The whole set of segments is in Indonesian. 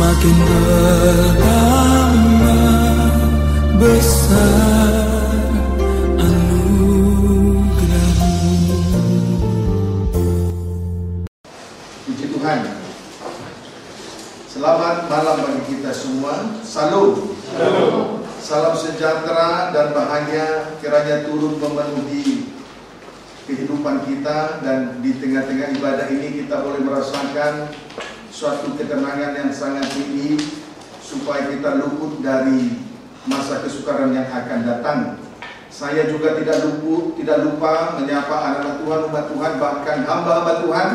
semakin bertambah besar anugerah-Mu. Puji Tuhan. Selamat malam bagi kita semua. Salam. Salam sejahtera dan bahagia kiranya turun memenuhi kehidupan kita, dan di tengah-tengah ibadah ini kita boleh merasakan suatu ketenangan yang sangat tinggi supaya kita luput dari masa kesukaran yang akan datang. Saya juga tidak lupa menyapa anak-anak Tuhan, umat Tuhan, bahkan hamba-hamba Tuhan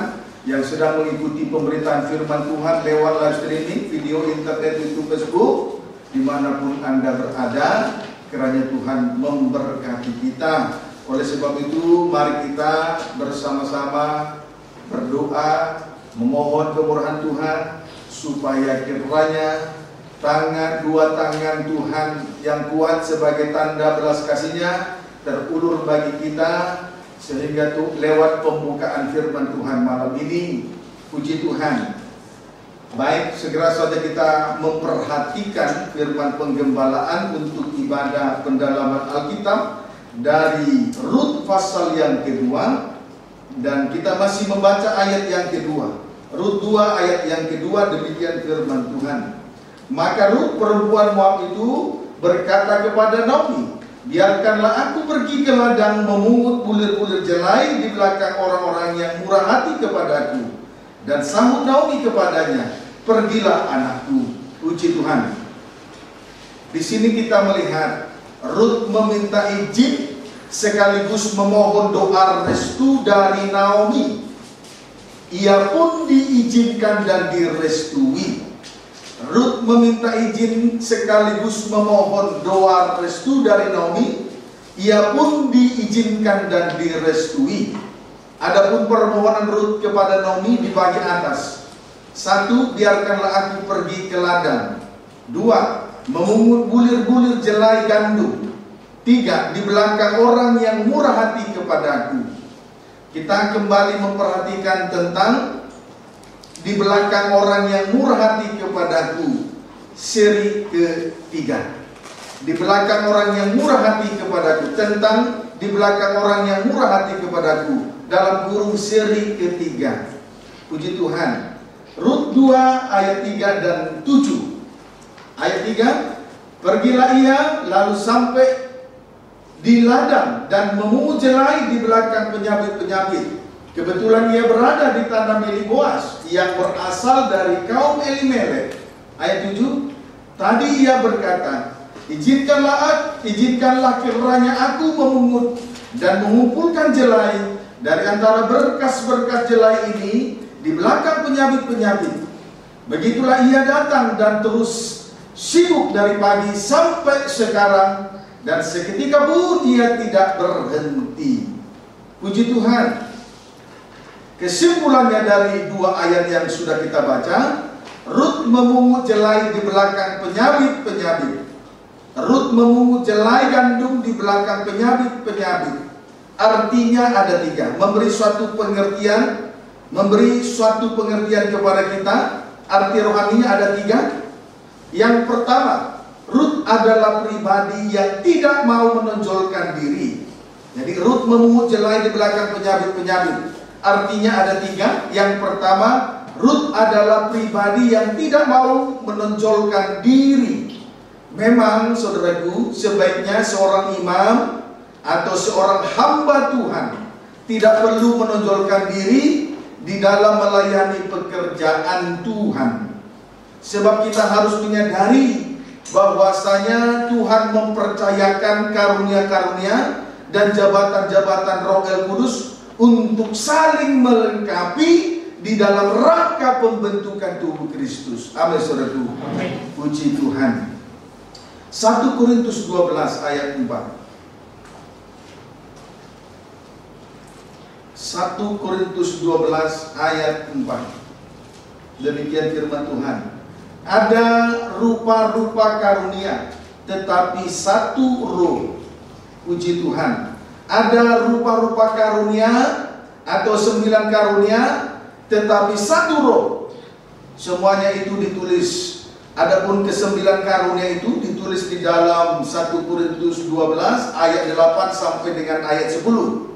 yang sedang mengikuti pemberitaan firman Tuhan lewat live streaming, video, internet, YouTube, Facebook, dimanapun Anda berada. Kiranya Tuhan memberkati kita. Oleh sebab itu, mari kita bersama-sama berdoa, memohon kemurahan Tuhan, supaya kiranya dua tangan Tuhan yang kuat sebagai tanda belas kasih-Nya terulur bagi kita, sehingga lewat pembukaan firman Tuhan malam ini, puji Tuhan. Baik, segera saja kita memperhatikan firman penggembalaan untuk ibadah pendalaman Alkitab dari Rut pasal yang kedua, dan kita masih membaca ayat yang kedua. Rut 2 ayat yang kedua, demikian firman Tuhan. Maka Rut perempuan Moab itu berkata kepada Naomi, biarkanlah aku pergi ke ladang memungut bulir-bulir jelai di belakang orang-orang yang murah hati kepadaku. Dan sahut Naomi kepadanya, pergilah anakku. Puji Tuhan. Di sini kita melihat Rut meminta izin sekaligus memohon doa restu dari Naomi. Ia pun diizinkan dan direstui. Rut meminta izin sekaligus memohon doa restu dari Naomi. Ia pun diizinkan dan direstui. Adapun permohonan Rut kepada Naomi di bagian atas. 1. Biarkanlah aku pergi ke ladang. 2. Memungut bulir-bulir jelai gandum. 3. Di belakang orang yang murah hati kepadaku. Kita kembali memperhatikan tentang di belakang orang yang murah hati kepadaku, seri ketiga. Di belakang orang yang murah hati kepadaku, tentang di belakang orang yang murah hati kepadaku, dalam kurung seri ketiga. Puji Tuhan. Rut 2 ayat 3 dan 7. Ayat 3, pergilah ia lalu sampai di ladang dan memungut jelai di belakang penyabit-penyabit. Kebetulan ia berada di tanah milik Boas yang berasal dari kaum Elimelek. Ayat 7, tadi ia berkata, izinkanlah kiranya aku memungut dan mengumpulkan jelai dari antara berkas-berkas jelai ini di belakang penyabit-penyabit. Begitulah ia datang dan terus sibuk dari pagi sampai sekarang, dan seketika pun ia tidak berhenti. Puji Tuhan. Kesimpulannya dari 2 ayat yang sudah kita baca, Rut memungut jelai di belakang penyabit-penyabit. Rut memungut jelai gandum di belakang penyabit-penyabit. Artinya ada 3. Memberi suatu pengertian kepada kita. Arti rohaninya ada 3. Yang pertama, Rut adalah pribadi yang tidak mau menonjolkan diri. Jadi Rut memungut jelai di belakang penyabit-penyabit. Artinya ada 3. Yang pertama, Rut adalah pribadi yang tidak mau menonjolkan diri. Memang saudaraku, sebaiknya seorang imam atau seorang hamba Tuhan tidak perlu menonjolkan diri di dalam melayani pekerjaan Tuhan. Sebab kita harus menyadari bahwasanya Tuhan mempercayakan karunia-karunia dan jabatan-jabatan Roh El Kudus untuk saling melengkapi di dalam rangka pembentukan tubuh Kristus. Amin, saudaraku. Puji Tuhan. 1 Korintus 12 ayat 4. 1 Korintus 12 ayat 4. Demikian firman Tuhan. Ada rupa-rupa karunia, tetapi satu roh. Puji Tuhan. Ada rupa-rupa karunia atau 9 karunia, tetapi satu roh. Semuanya itu ditulis Adapun ke-9 karunia itu ditulis di dalam 1 Korintus 12 ayat 8 sampai dengan ayat 10.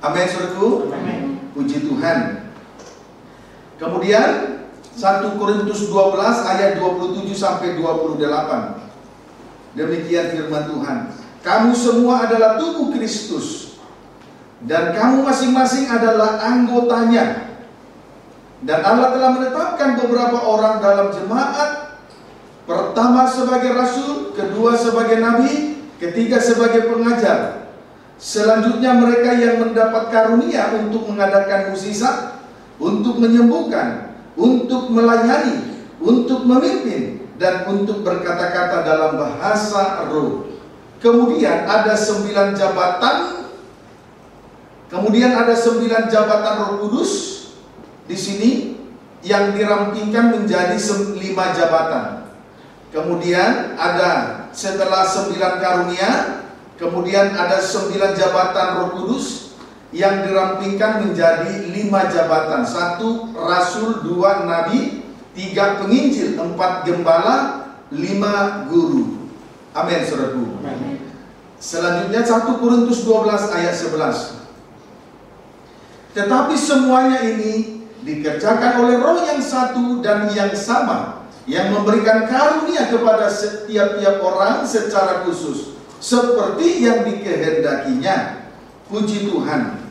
Amin, saudaraku. Puji Tuhan. Kemudian 1 Korintus 12 ayat 27 sampai 28. Demikian firman Tuhan. Kamu semua adalah tubuh Kristus, dan kamu masing-masing adalah anggotanya. Dan Allah telah menetapkan beberapa orang dalam jemaat, pertama sebagai rasul, kedua sebagai nabi, ketiga sebagai pengajar. Selanjutnya mereka yang mendapat karunia untuk mengadakan mukjizat, untuk menyembuhkan, untuk melayani, untuk memimpin, dan untuk berkata-kata dalam bahasa roh. Kemudian ada 9 jabatan. Kemudian ada 9 jabatan Roh Kudus di sini yang dirampingkan menjadi 5 jabatan. Kemudian ada setelah 9 karunia, kemudian ada 9 jabatan Roh Kudus yang dirampingkan menjadi 5 jabatan. 1 rasul, 2 nabi, 3 penginjil, 4 gembala, 5 guru. Amin, saudaraku. Selanjutnya 1 Korintus 12 ayat 11. Tetapi semuanya ini dikerjakan oleh Roh yang satu dan yang sama, yang memberikan karunia kepada setiap-tiap orang secara khusus, seperti yang dikehendakinya. Puji Tuhan.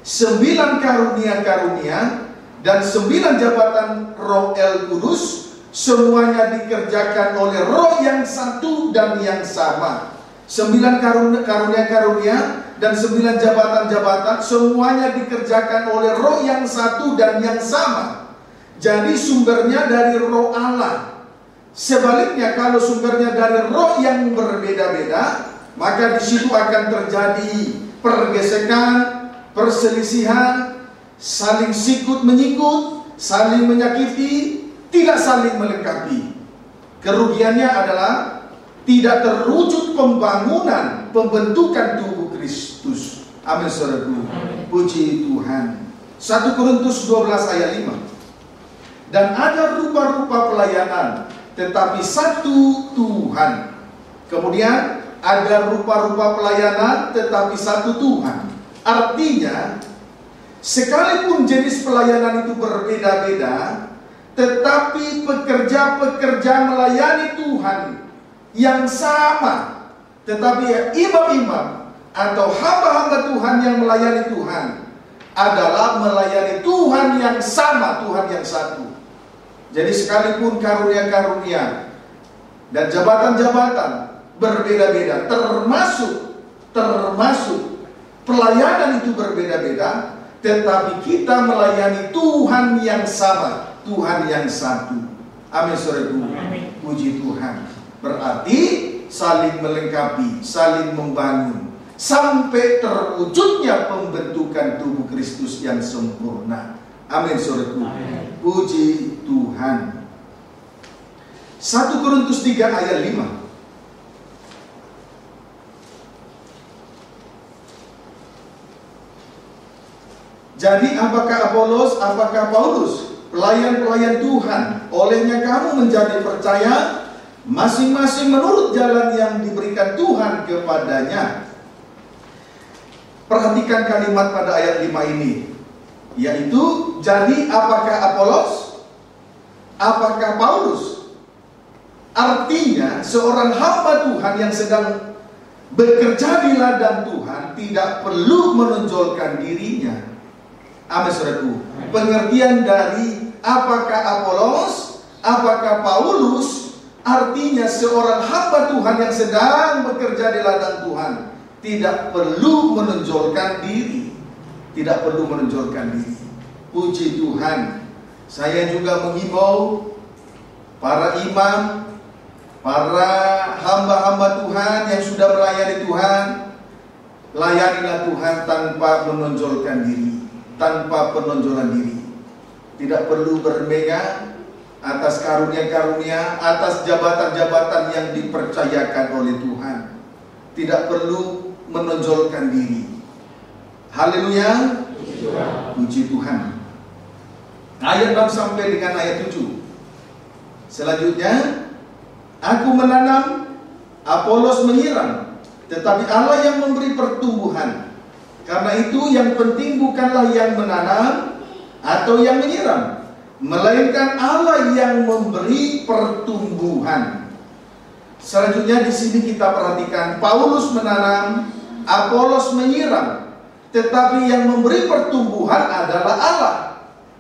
9 karunia-karunia dan 9 jabatan Roh El Kudus, semuanya dikerjakan oleh Roh yang satu dan yang sama. 9 karunia-karunia dan 9 jabatan-jabatan, semuanya dikerjakan oleh Roh yang satu dan yang sama. Jadi sumbernya dari Roh Allah. Sebaliknya, kalau sumbernya dari roh yang berbeda-beda, maka di situ akan terjadi pergesekan, perselisihan, saling sikut menyikut, saling menyakiti, tidak saling melengkapi. Kerugiannya adalah tidak terwujud pembangunan, pembentukan tubuh Kristus. Amin, saudaraku. Puji Tuhan. 1 Korintus 12 ayat 5. Dan ada rupa-rupa pelayanan, tetapi satu Tuhan. Kemudian ada rupa-rupa pelayanan, tetapi satu Tuhan. Artinya, sekalipun jenis pelayanan itu berbeda-beda, tetapi pekerja-pekerja melayani Tuhan yang sama. Tetapi imam-imam atau hamba-hamba Tuhan yang melayani Tuhan adalah melayani Tuhan yang sama, Tuhan yang satu. Jadi sekalipun karunia-karunia dan jabatan-jabatan berbeda-beda, termasuk pelayanan itu berbeda-beda, tetapi kita melayani Tuhan yang sama, Tuhan yang satu. Amin, saudaraku. Puji Tuhan. Berarti saling melengkapi, saling membangun, sampai terwujudnya pembentukan tubuh Kristus yang sempurna. Amin, saudaraku. Puji Tuhan. 1 Korintus 3 ayat 5. Jadi apakah Apolos, apakah Paulus, pelayan-pelayan Tuhan, olehnya kamu menjadi percaya, masing-masing menurut jalan yang diberikan Tuhan kepadanya. Perhatikan kalimat pada ayat 5 ini, yaitu, jadi apakah Apolos, apakah Paulus? Artinya seorang hamba Tuhan yang sedang bekerja di ladang Tuhan tidak perlu menonjolkan dirinya. Amin, saudaraku. Pengertian dari apakah Apolos, apakah Paulus, artinya seorang hamba Tuhan yang sedang bekerja di ladang Tuhan tidak perlu menonjolkan diri. Tidak perlu menonjolkan diri. Puji Tuhan. Saya juga mengimbau para imam, para hamba-hamba Tuhan yang sudah melayani Tuhan, layanilah Tuhan tanpa menonjolkan diri, tanpa penonjolan diri. Tidak perlu bermegah atas karunia-karunia, atas jabatan-jabatan yang dipercayakan oleh Tuhan. Tidak perlu menonjolkan diri. Haleluya. Puji Tuhan. Ayat 6 sampai dengan ayat 7. Selanjutnya, aku menanam, Apolos menyiram, tetapi Allah yang memberi pertumbuhan. Karena itu yang penting bukanlah yang menanam atau yang menyiram, melainkan Allah yang memberi pertumbuhan. Selanjutnya di sini kita perhatikan, Paulus menanam, Apolos menyiram, tetapi yang memberi pertumbuhan adalah Allah.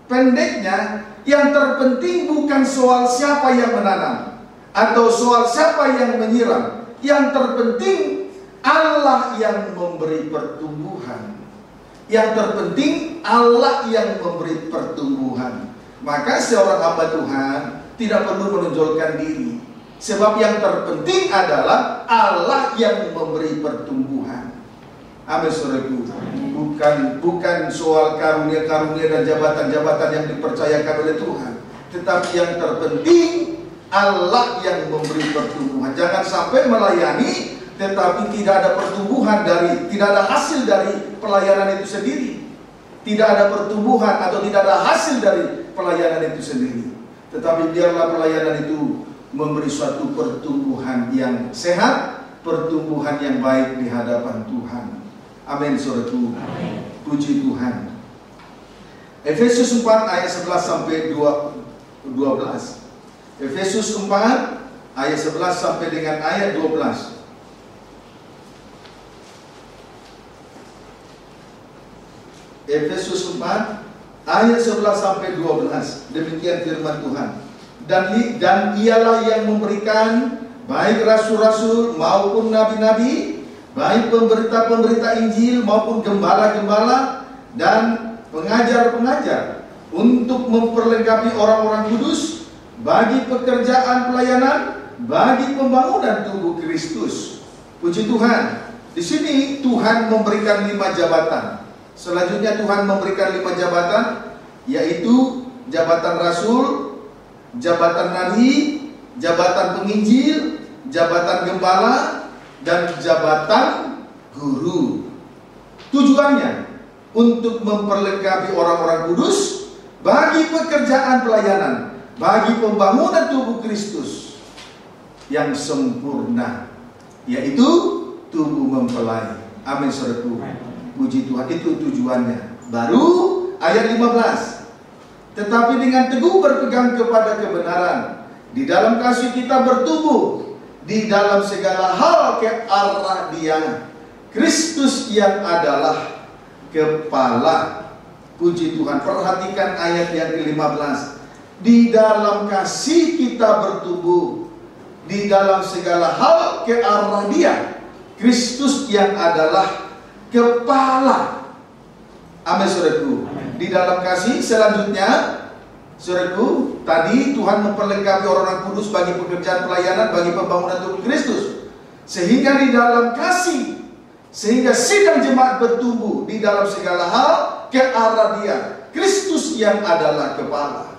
Pendeknya, yang terpenting bukan soal siapa yang menanam atau soal siapa yang menyiram. Yang terpenting Allah yang memberi pertumbuhan. Yang terpenting Allah yang memberi pertumbuhan. Maka seorang hamba Tuhan tidak perlu menonjolkan diri, sebab yang terpenting adalah Allah yang memberi pertumbuhan. Amin, saudaraku. Bukan soal karunia-karunia dan jabatan-jabatan yang dipercayakan oleh Tuhan, tetapi yang terpenting Allah yang memberi pertumbuhan. Jangan sampai melayani tetapi tidak ada pertumbuhan tidak ada hasil dari pelayanan itu sendiri. Tidak ada pertumbuhan atau tidak ada hasil dari pelayanan itu sendiri. Tetapi biarlah pelayanan itu memberi suatu pertumbuhan yang sehat, pertumbuhan yang baik di hadapan Tuhan. Amin, saudaraku. Puji Tuhan. Efesus 4 ayat 11 sampai 12. Efesus 4 ayat 11 sampai dengan ayat 12. Efesus 4 ayat 11 sampai 12. Demikian firman Tuhan. Dan ialah yang memberikan baik rasul-rasul maupun nabi-nabi, baik pemberita-pemberita Injil maupun gembala-gembala dan pengajar-pengajar, untuk memperlengkapi orang-orang kudus bagi pekerjaan pelayanan, bagi pembangunan tubuh Kristus. Puji Tuhan. Di sini Tuhan memberikan 5 jabatan. Selanjutnya Tuhan memberikan 5 jabatan, yaitu jabatan rasul, jabatan nabi, jabatan penginjil, jabatan gembala, dan jabatan guru. Tujuannya untuk memperlengkapi orang-orang kudus bagi pekerjaan pelayanan, bagi pembangunan tubuh Kristus yang sempurna, yaitu tubuh mempelai. Amin, saudaraku. Puji Tuhan, itu tujuannya. Baru ayat 15. Tetapi dengan teguh berpegang kepada kebenaran, di dalam kasih kita bertumbuh di dalam segala hal ke arah Dia, Kristus yang adalah kepala. Puji Tuhan. Perhatikan ayat yang ke-15. Di dalam kasih kita bertumbuh di dalam segala hal ke arah Dia, Kristus yang adalah kepala. Amin, saudaraku. Di dalam kasih. Selanjutnya, saudaraku, tadi Tuhan memperlengkapi orang-orang kudus bagi pekerjaan pelayanan, bagi pembangunan tubuh Kristus, sehingga di dalam kasih, sehingga sidang jemaat bertumbuh di dalam segala hal ke arah Dia, Kristus yang adalah kepala.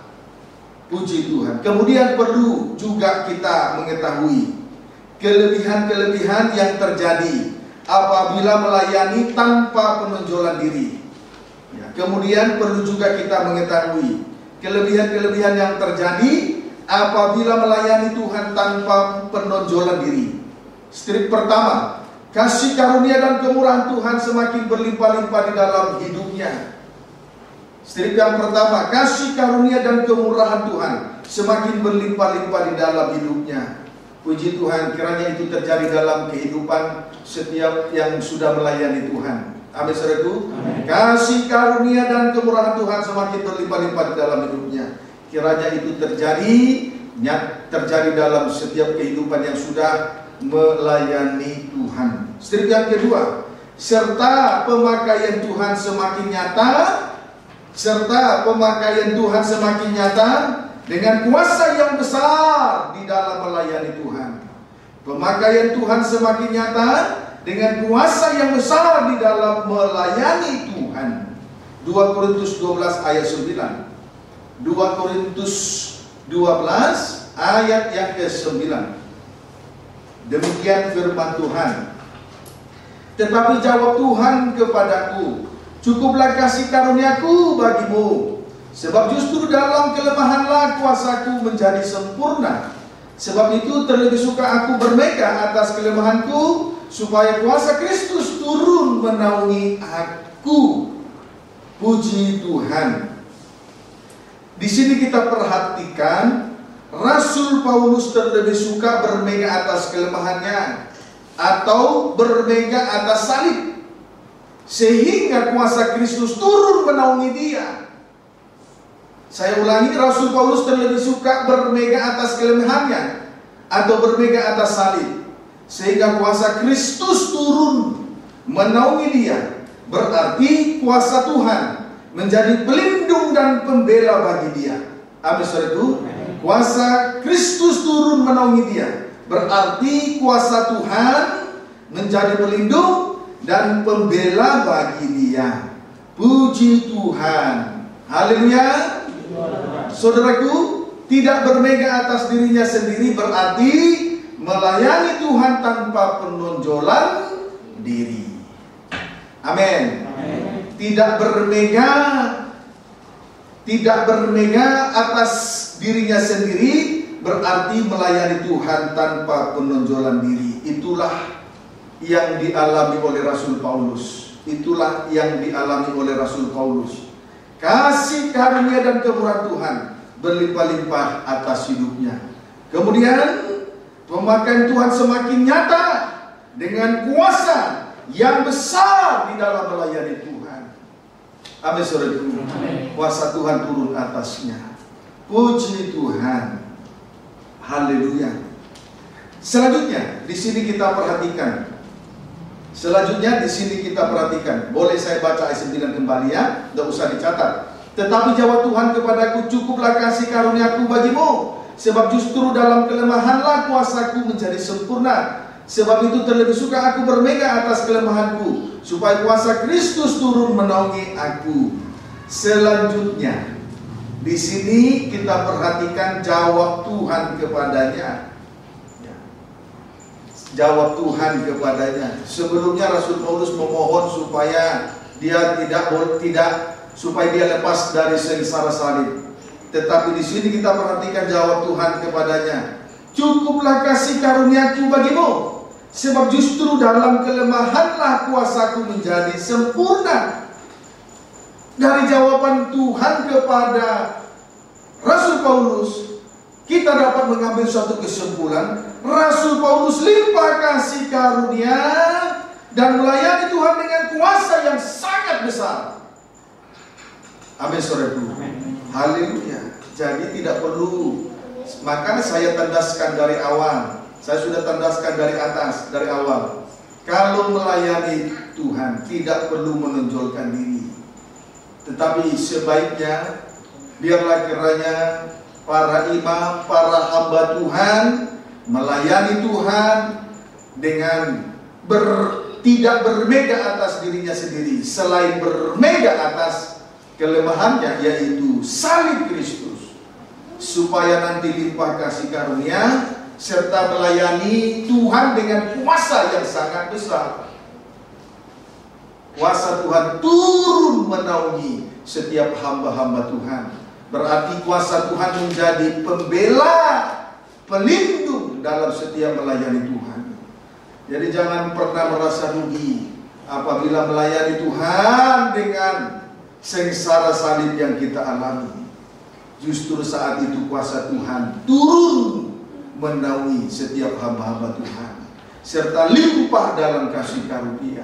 Puji Tuhan. Kemudian perlu juga kita mengetahui kelebihan-kelebihan yang terjadi apabila melayani tanpa penonjolan diri. Ya, kemudian perlu juga kita mengetahui kelebihan-kelebihan yang terjadi apabila melayani Tuhan tanpa penonjolan diri. Strip pertama, kasih karunia dan kemurahan Tuhan semakin berlimpah-limpah di dalam hidupnya. Strip yang pertama, kasih karunia dan kemurahan Tuhan semakin berlimpah-limpah di dalam hidupnya. Puji Tuhan, kiranya itu terjadi dalam kehidupan setiap yang sudah melayani Tuhan. Amin, saudaraku. Kasih karunia dan kemurahan Tuhan semakin berlimpah-limpah di dalam hidupnya. Kiranya itu terjadi dalam setiap kehidupan yang sudah melayani Tuhan. Strip yang kedua, serta pemakaian Tuhan semakin nyata, dengan kuasa yang besar di dalam melayani Tuhan. Pemakaian Tuhan semakin nyata dengan kuasa yang besar di dalam melayani Tuhan. 2 Korintus 12 ayat 9. 2 Korintus 12 ayat yang ke-9. Demikian firman Tuhan. Tetapi jawab Tuhan kepadaku, cukuplah kasih karuniaku bagimu, Sebab justru dalam kelemahanlah kuasaku menjadi sempurna. Sebab itu terlebih suka aku bermegah atas kelemahanku, supaya kuasa Kristus turun menaungi aku. Puji Tuhan. Di sini kita perhatikan Rasul Paulus terlebih suka bermegah atas kelemahannya atau bermegah atas salib, sehingga kuasa Kristus turun menaungi dia. Saya ulangi, Rasul Paulus terlebih suka bermegah atas kelemahannya atau bermegah atas salib, sehingga kuasa Kristus turun menaungi dia. Berarti kuasa Tuhan menjadi pelindung dan pembela bagi dia. Amin, saudaraku. Kuasa Kristus turun menaungi dia. Berarti kuasa Tuhan menjadi pelindung dan pembela bagi dia. Puji Tuhan. Haleluya. Saudaraku, tidak bermegah atas dirinya sendiri berarti melayani Tuhan tanpa penonjolan diri. Amin. Tidak bermegah atas dirinya sendiri berarti melayani Tuhan tanpa penonjolan diri. Itulah yang dialami oleh Rasul Paulus. Itulah yang dialami oleh Rasul Paulus. Kasih karunia dan kemurahan Tuhan berlimpah-limpah atas hidupnya. Kemudian pemakaian Tuhan semakin nyata dengan kuasa yang besar di dalam melayani Tuhan. Amin, saudaraku. Kuasa Tuhan turun atasnya. Puji Tuhan. Haleluya. Selanjutnya di sini kita perhatikan. Boleh saya baca ayat 9 kembali ya, tidak usah dicatat. Tetapi jawab Tuhan kepadaku, cukuplah kasih karuniaku bagimu, sebab justru dalam kelemahanlah kuasaku menjadi sempurna. Sebab itu terlebih suka aku bermegah atas kelemahanku, supaya kuasa Kristus turun menaungi aku. Selanjutnya di sini kita perhatikan jawab Tuhan kepadanya. Jawab Tuhan kepadanya. Sebelumnya Rasul Paulus memohon supaya dia supaya dia lepas dari sengsara salib. Tetapi di sini kita perhatikan jawab Tuhan kepadanya. Cukuplah kasih karuniaku bagimu, sebab justru dalam kelemahanlah kuasaku menjadi sempurna. Dari jawaban Tuhan kepada Rasul Paulus, kita dapat mengambil suatu kesimpulan. Rasul Paulus limpah kasih karunia dan melayani Tuhan dengan kuasa yang sangat besar. Amin, saudaraku. Haleluya. Jadi tidak perlu, makanya saya tandaskan dari awal. Saya sudah tandaskan dari atas, dari awal. Kalau melayani Tuhan tidak perlu menonjolkan diri. Tetapi sebaiknya biarlah kiranya para imam, para hamba Tuhan melayani Tuhan dengan tidak bermegah atas dirinya sendiri, selain bermegah atas kelemahannya, yaitu salib Kristus, supaya nanti limpah kasih karunia serta melayani Tuhan dengan kuasa yang sangat besar. Kuasa Tuhan turun menaungi setiap hamba-hamba Tuhan. Berarti kuasa Tuhan menjadi pembela, pelindung dalam setiap melayani Tuhan. Jadi jangan pernah merasa rugi apabila melayani Tuhan dengan sengsara salib yang kita alami. Justru saat itu kuasa Tuhan turun menaungi setiap hamba-hamba Tuhan, serta limpah dalam kasih karunia.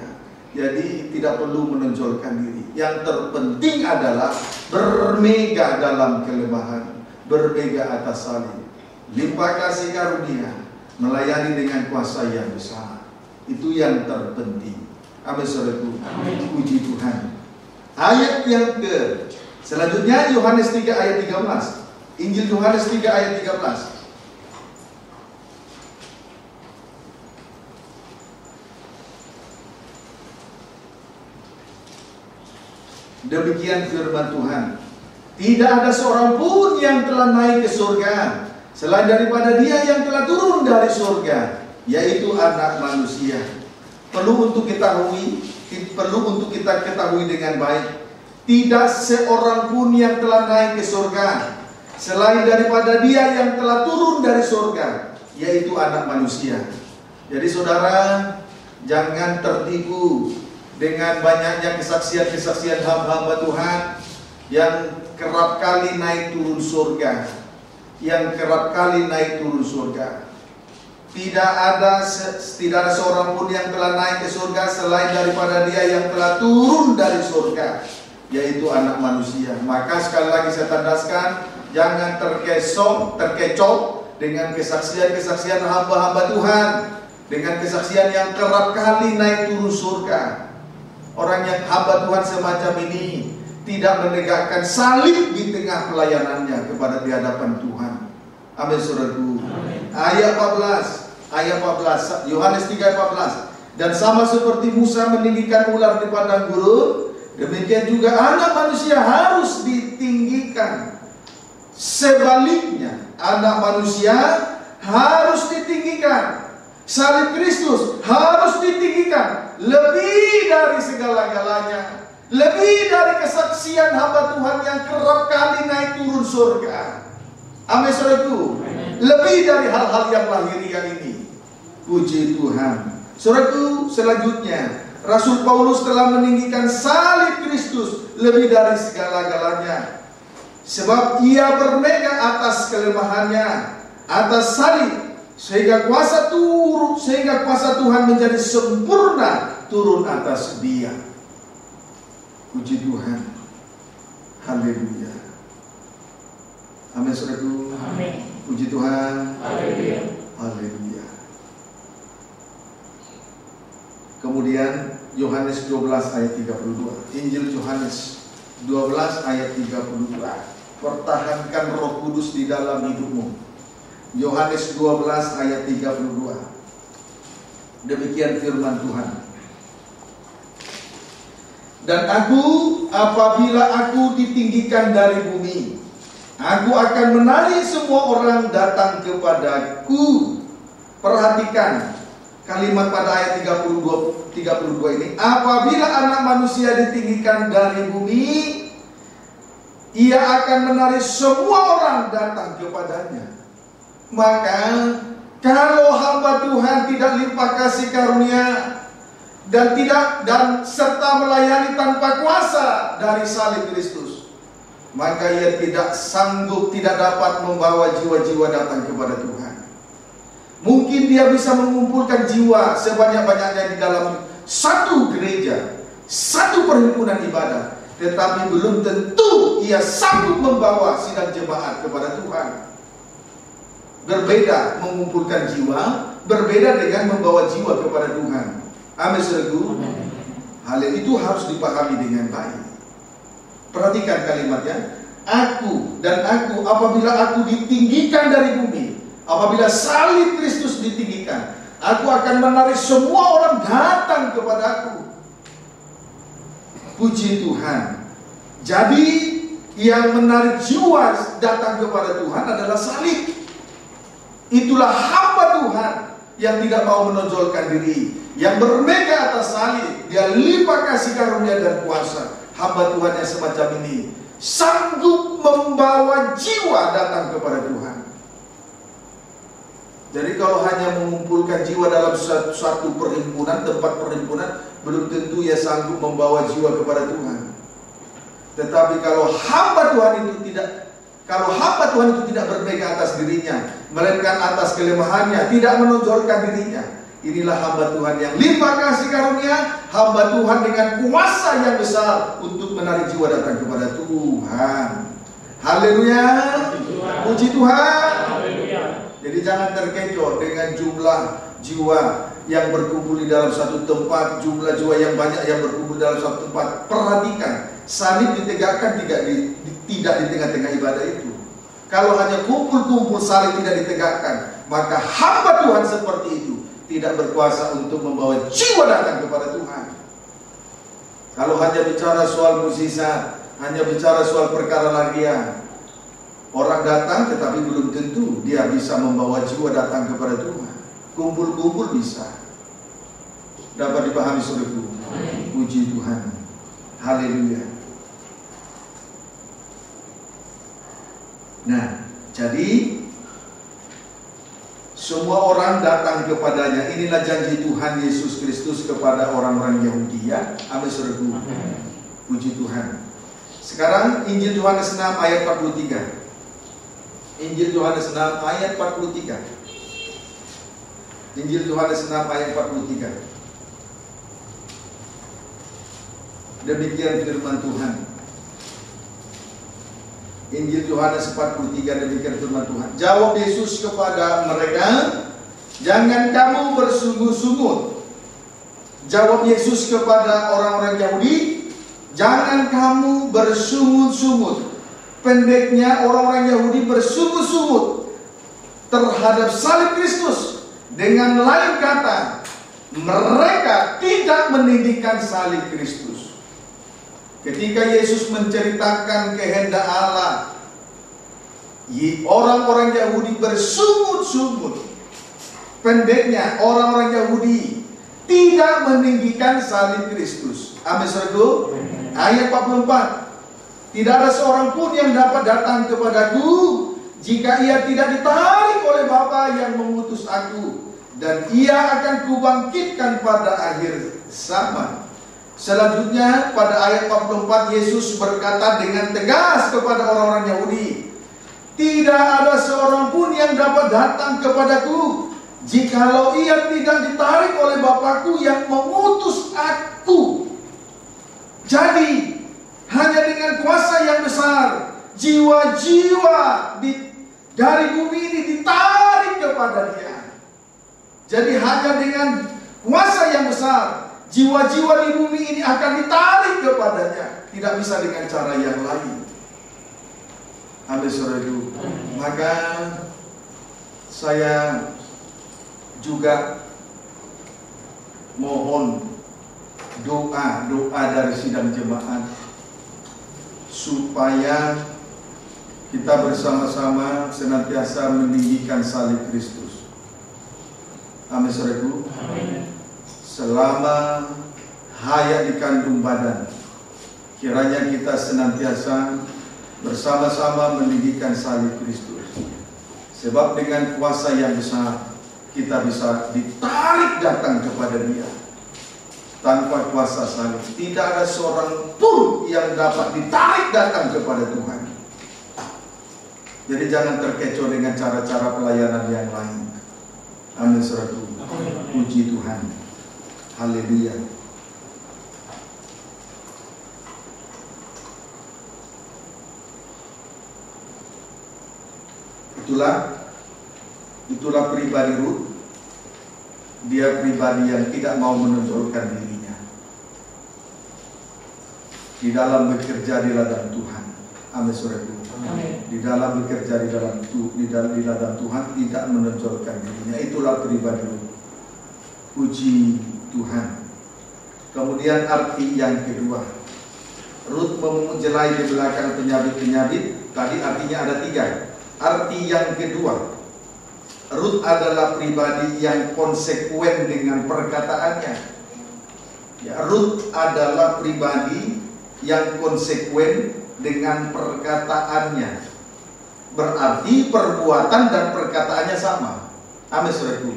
Jadi tidak perlu menonjolkan diri. Yang terpenting adalah bermegah dalam kelemahan, bermegah atas salib, limpah kasih karunia, melayani dengan kuasa yang besar. Itu yang terpenting. Amin, saudaraku. Puji Tuhan. Ayat yang selanjutnya Yohanes 3 ayat 13. Injil Yohanes 3 ayat 13. Demikian firman Tuhan. Tidak ada seorang pun yang telah naik ke surga selain daripada Dia yang telah turun dari surga, yaitu Anak Manusia. Perlu untuk kita ketahui dengan baik, tidak seorang pun yang telah naik ke surga selain daripada Dia yang telah turun dari surga, yaitu Anak Manusia. Jadi saudara, jangan tertipu dengan banyaknya kesaksian-kesaksian hamba-hamba Tuhan yang kerap kali naik turun surga, Tidak ada seorang pun yang telah naik ke surga selain daripada Dia yang telah turun dari surga, yaitu Anak Manusia. Maka sekali lagi saya tandaskan, jangan terkecoh dengan kesaksian-kesaksian hamba-hamba Tuhan, dengan kesaksian yang kerap kali naik turun surga. Orang yang hamba Tuhan semacam ini tidak menegakkan salib di tengah pelayanannya kepada di hadapan Tuhan. Amin, saudaraku. Ayat 14, Yohanes 3:14. Dan sama seperti Musa meninggikan ular di padang gurun, demikian juga Anak Manusia harus ditinggikan. Sebaliknya, Anak Manusia harus ditinggikan. Salib Kristus harus ditinggikan lebih dari segala-galanya, lebih dari kesaksian hamba Tuhan yang kerap kali naik turun surga. Amin, saudaraku. Lebih dari hal-hal yang lahiriah ini. Puji Tuhan. Saudaraku, selanjutnya Rasul Paulus telah meninggikan salib Kristus lebih dari segala-galanya, sebab Ia bermegah atas kelemahannya, atas salib, sehingga kuasa Tuhan menjadi sempurna turun atas Dia. Puji Tuhan. Haleluya. Amin, saudaraku. Amin. Puji Tuhan. Haleluya. Haleluya. Kemudian Yohanes 12 ayat 32. Injil Yohanes 12 ayat 32. Pertahankan Roh Kudus di dalam hidupmu. Yohanes 12 ayat 32. Demikian firman Tuhan. Dan apabila aku ditinggikan dari bumi, aku akan menarik semua orang datang kepadaku. Perhatikan kalimat pada ayat 32 ini. Apabila Anak Manusia ditinggikan dari bumi, Ia akan menarik semua orang datang kepadanya. Maka kalau hamba Tuhan tidak limpah kasih karunia dan serta melayani tanpa kuasa dari salib Kristus, maka ia tidak sanggup, tidak dapat membawa jiwa-jiwa datang kepada Tuhan. Mungkin dia bisa mengumpulkan jiwa sebanyak-banyaknya di dalam satu gereja, satu perhimpunan ibadah, tetapi belum tentu ia sanggup membawa sidang jemaat kepada Tuhan. Berbeda mengumpulkan jiwa, berbeda dengan membawa jiwa kepada Tuhan. Amin, saudaraku. Hal itu harus dipahami dengan baik. Perhatikan kalimatnya. Aku apabila aku ditinggikan dari bumi, apabila salib Kristus ditinggikan, aku akan menarik semua orang datang kepada aku. Puji Tuhan. Jadi yang menarik jiwa datang kepada Tuhan adalah salib. Itulah hamba Tuhan yang tidak mau menonjolkan diri, yang bermegah atas salib. Dia limpah kasih karunia dan kuasa. Hamba Tuhan yang semacam ini sanggup membawa jiwa datang kepada Tuhan. Jadi kalau hanya mengumpulkan jiwa dalam suatu perhimpunan, tempat perhimpunan, belum tentu ia sanggup membawa jiwa kepada Tuhan. Tetapi kalau hamba Tuhan itu tidak bermegah atas dirinya, melainkan atas kelemahannya, tidak menonjolkan dirinya, inilah hamba Tuhan yang limpah kasih karunia, hamba Tuhan dengan kuasa yang besar untuk menarik jiwa datang kepada Tuhan. Haleluya. Puji Tuhan. Jadi jangan terkecoh dengan jumlah jiwa yang berkumpul di dalam satu tempat, jumlah jiwa yang banyak yang berkumpul dalam satu tempat. Perhatikan, salib ditegakkan tidak di tengah-tengah ibadah itu. Kalau hanya kumpul-kumpul salib tidak ditegakkan, maka hamba Tuhan seperti itu tidak berkuasa untuk membawa jiwa datang kepada Tuhan. Kalau hanya bicara soal mukjizat, hanya bicara soal perkara lahiriah, orang datang tetapi belum tentu dia bisa membawa jiwa datang kepada Tuhan. Kumpul-kumpul bisa. Dapat dipahami, saudaraku? Puji Tuhan. Haleluya. Nah, jadi semua orang datang kepadanya. Inilah janji Tuhan Yesus Kristus kepada orang-orang Yahudi, ya. Amin, saudaraku. Puji Tuhan. Sekarang Injil Yohanes 6 ayat 43. Injil Yohanes 6 ayat 43. Injil Yohanes 6 ayat 43. Demikian firman Tuhan. Injil Yohanes 43, demikian firman Tuhan. Jawab Yesus kepada mereka, jangan kamu bersungut-sungut. Jawab Yesus kepada orang-orang Yahudi, jangan kamu bersungut-sungut. Pendeknya, orang-orang Yahudi bersungut-sungut terhadap salib Kristus. Dengan lain kata, mereka tidak meninggikan salib Kristus. Ketika Yesus menceritakan kehendak Allah, orang-orang Yahudi bersungut-sungut. Pendeknya, orang-orang Yahudi tidak meninggikan salib Kristus. Amin, saudaraku. Ayat 44. Tidak ada seorang pun yang dapat datang kepadaku jika ia tidak ditarik oleh Bapa yang mengutus aku, dan ia akan kubangkitkan pada akhir zaman. Selanjutnya pada ayat 44 Yesus berkata dengan tegas kepada orang-orang Yahudi, tidak ada seorang pun yang dapat datang kepadaku jikalau ia tidak ditarik oleh Bapakku yang mengutus aku. Jadi hanya dengan kuasa yang besar jiwa-jiwa dari bumi ini ditarik kepada Dia. Jadi hanya dengan kuasa yang besar jiwa-jiwa di bumi ini akan ditarik kepadanya. Tidak bisa dengan cara yang lain. Amin, saudaraku. Maka saya juga mohon doa dari sidang jemaat supaya kita bersama-sama senantiasa meninggikan salib Kristus. Amin, saudaraku. Selama hayat di kandung badan, kiranya kita senantiasa bersama-sama meninggikan salib Kristus. Sebab dengan kuasa yang besar kita bisa ditarik datang kepada Dia. Tanpa kuasa salib tidak ada seorang pun yang dapat ditarik datang kepada Tuhan. Jadi jangan terkecoh dengan cara-cara pelayanan yang lain. Amin, saudaraku. Puji Tuhan. Haleluya. Itulah pribadi Rut. Dia pribadi yang tidak mau menonjolkan dirinya di dalam bekerja di ladang Tuhan. Amin, saudaraku. Di dalam bekerja di ladang Tuhan tidak menonjolkan dirinya. Itulah pribadi Rut. Puji Tuhan. Kemudian arti yang kedua, Rut memungut jelai di belakang penyabit-penyabit. Tadi artinya ada 3. Arti yang kedua, Rut adalah pribadi yang konsekuen dengan perkataannya. Ya, Rut adalah pribadi yang konsekuen dengan perkataannya. Berarti perbuatan dan perkataannya sama. Amin, saudaraku.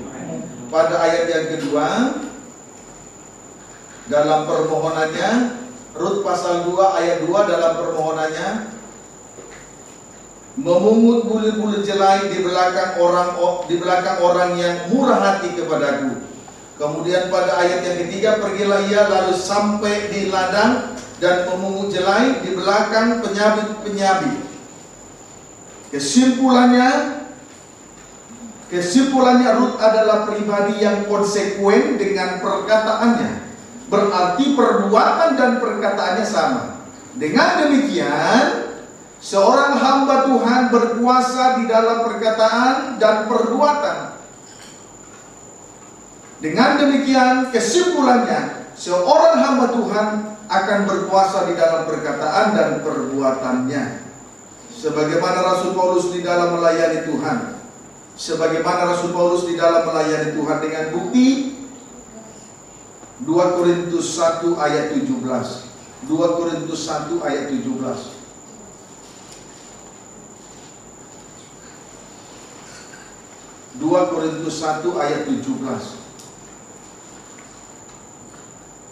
Pada ayat yang kedua, dalam permohonannya, Rut pasal 2 ayat 2 dalam permohonannya, memungut bulir-bulir jelai di belakang orang yang murah hati kepadaku. Kemudian pada ayat yang ketiga, pergilah ia lalu sampai di ladang dan memungut jelai di belakang penyabit-penyabit. Kesimpulannya Rut adalah pribadi yang konsekuen dengan perkataannya. Berarti perbuatan dan perkataannya sama. Dengan demikian, seorang hamba Tuhan berkuasa di dalam perkataan dan perbuatan. Dengan demikian, kesimpulannya, seorang hamba Tuhan akan berkuasa di dalam perkataan dan perbuatannya. Sebagaimana Rasul Paulus di dalam melayani Tuhan. Sebagaimana Rasul Paulus di dalam melayani Tuhan dengan bukti 2 Korintus 1 ayat 17. 2 Korintus 1 ayat 17. 2 Korintus 1 ayat 17.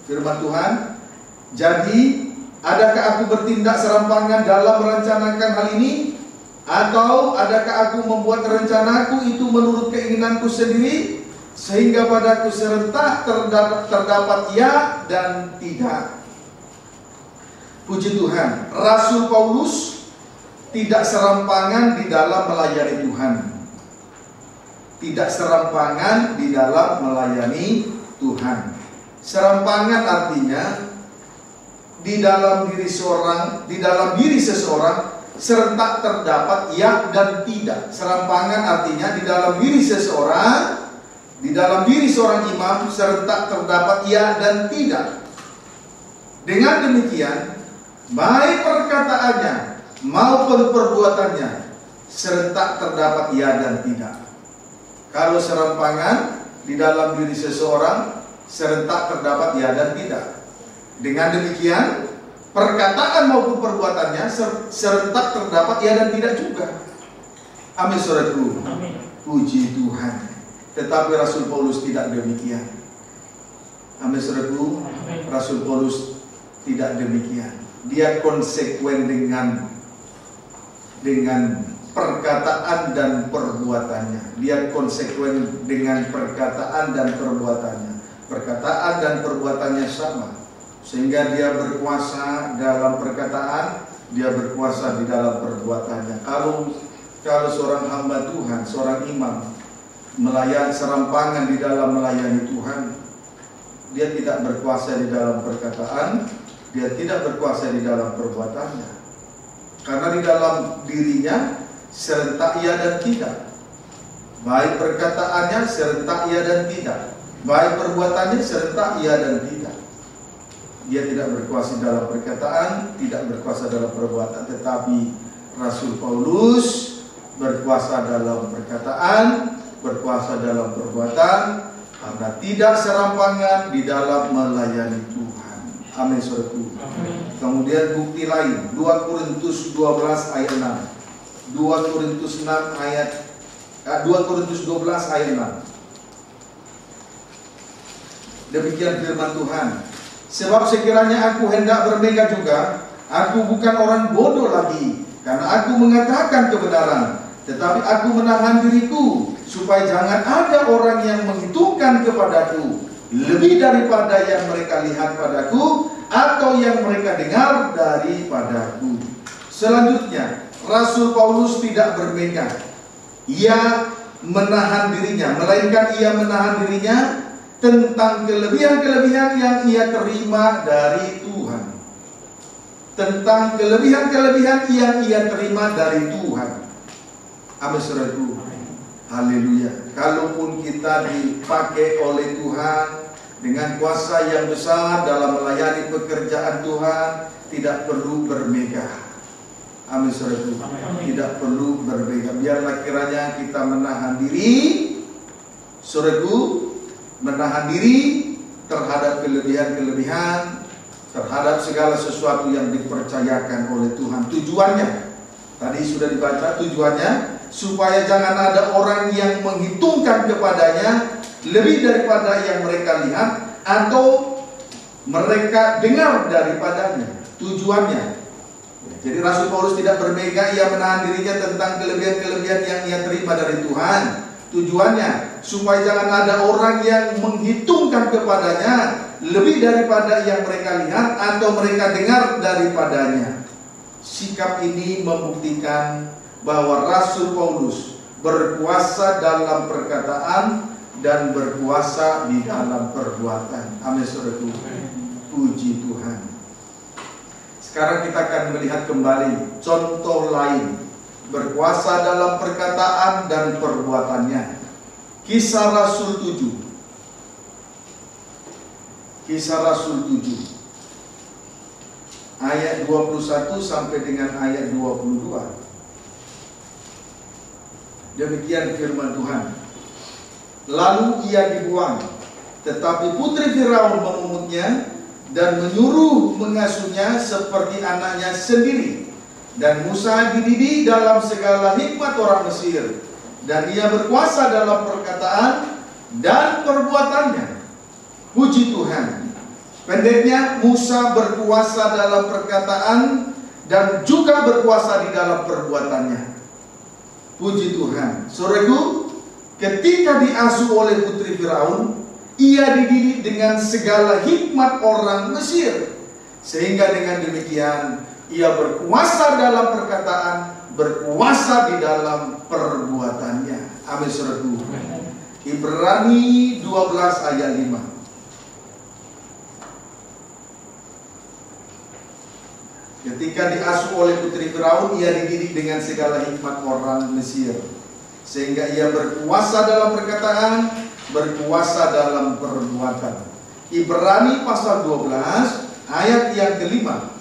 Firman Tuhan, jadi adakah aku bertindak serampangan dalam merencanakan hal ini? Atau adakah aku membuat rencanaku itu menurut keinginanku sendiri, sehingga padaku serentak terdapat ya dan tidak? Puji Tuhan, Rasul Paulus tidak serampangan di dalam melayani Tuhan. Tidak serampangan di dalam melayani Tuhan. Serampangan artinya di dalam diri seseorang serentak terdapat ya dan tidak. Serampangan artinya di dalam diri seseorang, di dalam diri seorang imam serentak terdapat ya dan tidak. Dengan demikian, baik perkataannya maupun perbuatannya serentak terdapat ya dan tidak. Kalau serampangan di dalam diri seseorang serentak terdapat ya dan tidak. Dengan demikian, perkataan maupun perbuatannya serentak terdapat ya dan tidak juga. Amin, saudaraku. Puji Tuhan. Tetapi Rasul Paulus tidak demikian. Amin, saudaraku. Rasul Paulus tidak demikian. Dia konsekuen dengan perkataan dan perbuatannya. Dia konsekuen dengan perkataan dan perbuatannya. Perkataan dan perbuatannya sama. Sehingga dia berkuasa dalam perkataan, dia berkuasa di dalam perbuatannya. Kalau seorang hamba Tuhan, seorang imam melayani serampangan di dalam melayani Tuhan, dia tidak berkuasa di dalam perkataan, dia tidak berkuasa di dalam perbuatannya. Karena di dalam dirinya serentak iya dan tidak. Baik perkataannya serentak iya dan tidak. Baik perbuatannya serentak iya dan tidak. Dia tidak berkuasa dalam perkataan, tidak berkuasa dalam perbuatan. Tetapi Rasul Paulus berkuasa dalam perkataan, berkuasa dalam perbuatan, karena tidak serampangan di dalam melayani Tuhan. Amin, saudaraku. Kemudian bukti lain, 2 Korintus 12 ayat 6. 2 Korintus 12 ayat 6. Demikian firman Tuhan. Sebab sekiranya aku hendak bermegah juga, aku bukan orang bodoh lagi, karena aku mengatakan kebenaran, tetapi aku menahan diriku, supaya jangan ada orang yang menghitungkan kepadaku lebih daripada yang mereka lihat padaku, atau yang mereka dengar daripadaku. Selanjutnya, Rasul Paulus tidak bermegah. Ia menahan dirinya, melainkan ia menahan dirinya tentang kelebihan-kelebihan yang ia terima dari Tuhan. Tentang kelebihan-kelebihan yang ia terima dari Tuhan. Amin, saudaraku. Haleluya. Kalaupun kita dipakai oleh Tuhan dengan kuasa yang besar dalam melayani pekerjaan Tuhan, tidak perlu bermegah. Amin, saudaraku. Tidak perlu bermegah. Biarlah kiranya kita menahan diri, saudaraku, menahan diri terhadap kelebihan-kelebihan, terhadap segala sesuatu yang dipercayakan oleh Tuhan. Tujuannya, tadi sudah dibaca, tujuannya supaya jangan ada orang yang menghitungkan kepadanya lebih daripada yang mereka lihat atau mereka dengar daripadanya. Tujuannya. Jadi Rasul Paulus tidak bermegah, ia menahan dirinya tentang kelebihan-kelebihan yang ia terima dari Tuhan. Tujuannya supaya jangan ada orang yang menghitungkan kepadanya lebih daripada yang mereka lihat atau mereka dengar daripadanya. Sikap ini membuktikan bahwa Rasul Paulus berkuasa dalam perkataan dan berkuasa di dalam perbuatan. Amin, saudaraku. Puji Tuhan. Sekarang kita akan melihat kembali contoh lain berkuasa dalam perkataan dan perbuatannya. Kisah Rasul 7. Kisah Rasul 7 ayat 21 sampai dengan ayat 22. Demikian firman Tuhan. Lalu ia dibuang, tetapi putri Firaun memungutnya dan menyuruh mengasuhnya seperti anaknya sendiri. Dan Musa dididik dalam segala hikmat orang Mesir, dan ia berkuasa dalam perkataan dan perbuatannya. Puji Tuhan. Pendeknya, Musa berkuasa dalam perkataan dan juga berkuasa di dalam perbuatannya. Puji Tuhan. Saudaraku, ketika diasuh oleh putri Firaun, ia dididik dengan segala hikmat orang Mesir, sehingga dengan demikian ia berkuasa dalam perkataan, berkuasa di dalam perbuatannya. Amin, saudaraku. Ibrani 12 ayat 5. Ketika diasuh oleh putri Firaun, ia dididik dengan segala hikmat orang Mesir, sehingga ia berkuasa dalam perkataan, berkuasa dalam perbuatan. Ibrani pasal 12 ayat yang kelima.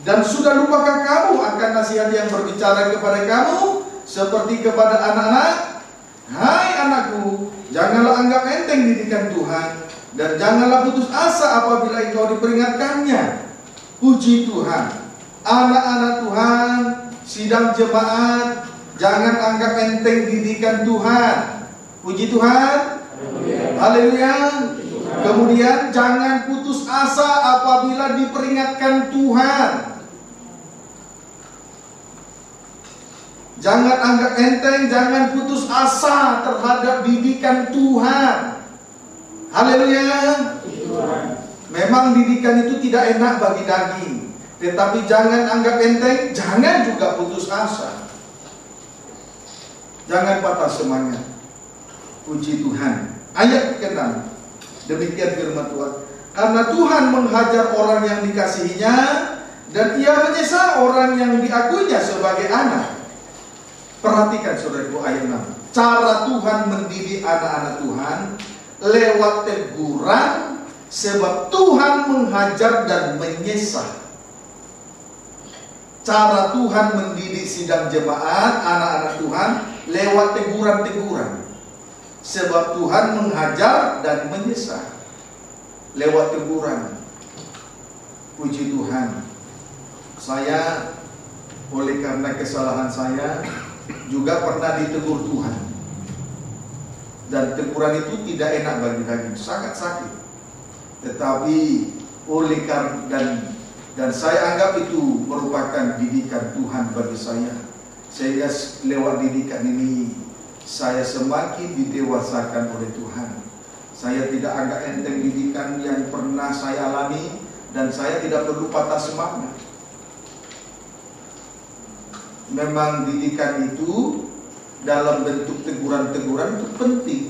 Dan sudah lupakah kamu akan nasihat yang berbicara kepada kamu seperti kepada anak-anak? Hai anakku, janganlah anggap enteng didikan Tuhan, dan janganlah putus asa apabila engkau diperingatkannya. Puji Tuhan. Anak-anak Tuhan, sidang jemaat, jangan anggap enteng didikan Tuhan. Puji Tuhan. Haleluya. Kemudian jangan putus asa apabila diperingatkan Tuhan. Jangan anggap enteng, jangan putus asa terhadap didikan Tuhan. Haleluya. Memang didikan itu tidak enak bagi daging, tetapi jangan anggap enteng, jangan juga putus asa. Jangan patah semangat. Puji Tuhan. Ayat ke-6. Demikian firman Tuhan. Karena Tuhan menghajar orang yang dikasihinya, dan ia menyesal orang yang diakuinya sebagai anak. Perhatikan saudaraku ayat 6. Cara Tuhan mendidik anak-anak Tuhan lewat teguran, sebab Tuhan menghajar dan menyesal. Cara Tuhan mendidik sidang jemaat, anak-anak Tuhan, lewat teguran-teguran. Sebab Tuhan menghajar dan menyesal. Lewat teguran. Puji Tuhan. Saya, oleh karena kesalahan saya, juga pernah ditegur Tuhan. Dan teguran itu tidak enak bagi daging, sangat sakit. Tetapi oleh karena dan saya anggap itu merupakan didikan Tuhan bagi saya, sehingga lewat didikan ini saya semakin didewasakan oleh Tuhan. Saya tidak anggap enteng didikan yang pernah saya alami, dan saya tidak perlu patah semangat. Memang didikan itu dalam bentuk teguran-teguran itu penting.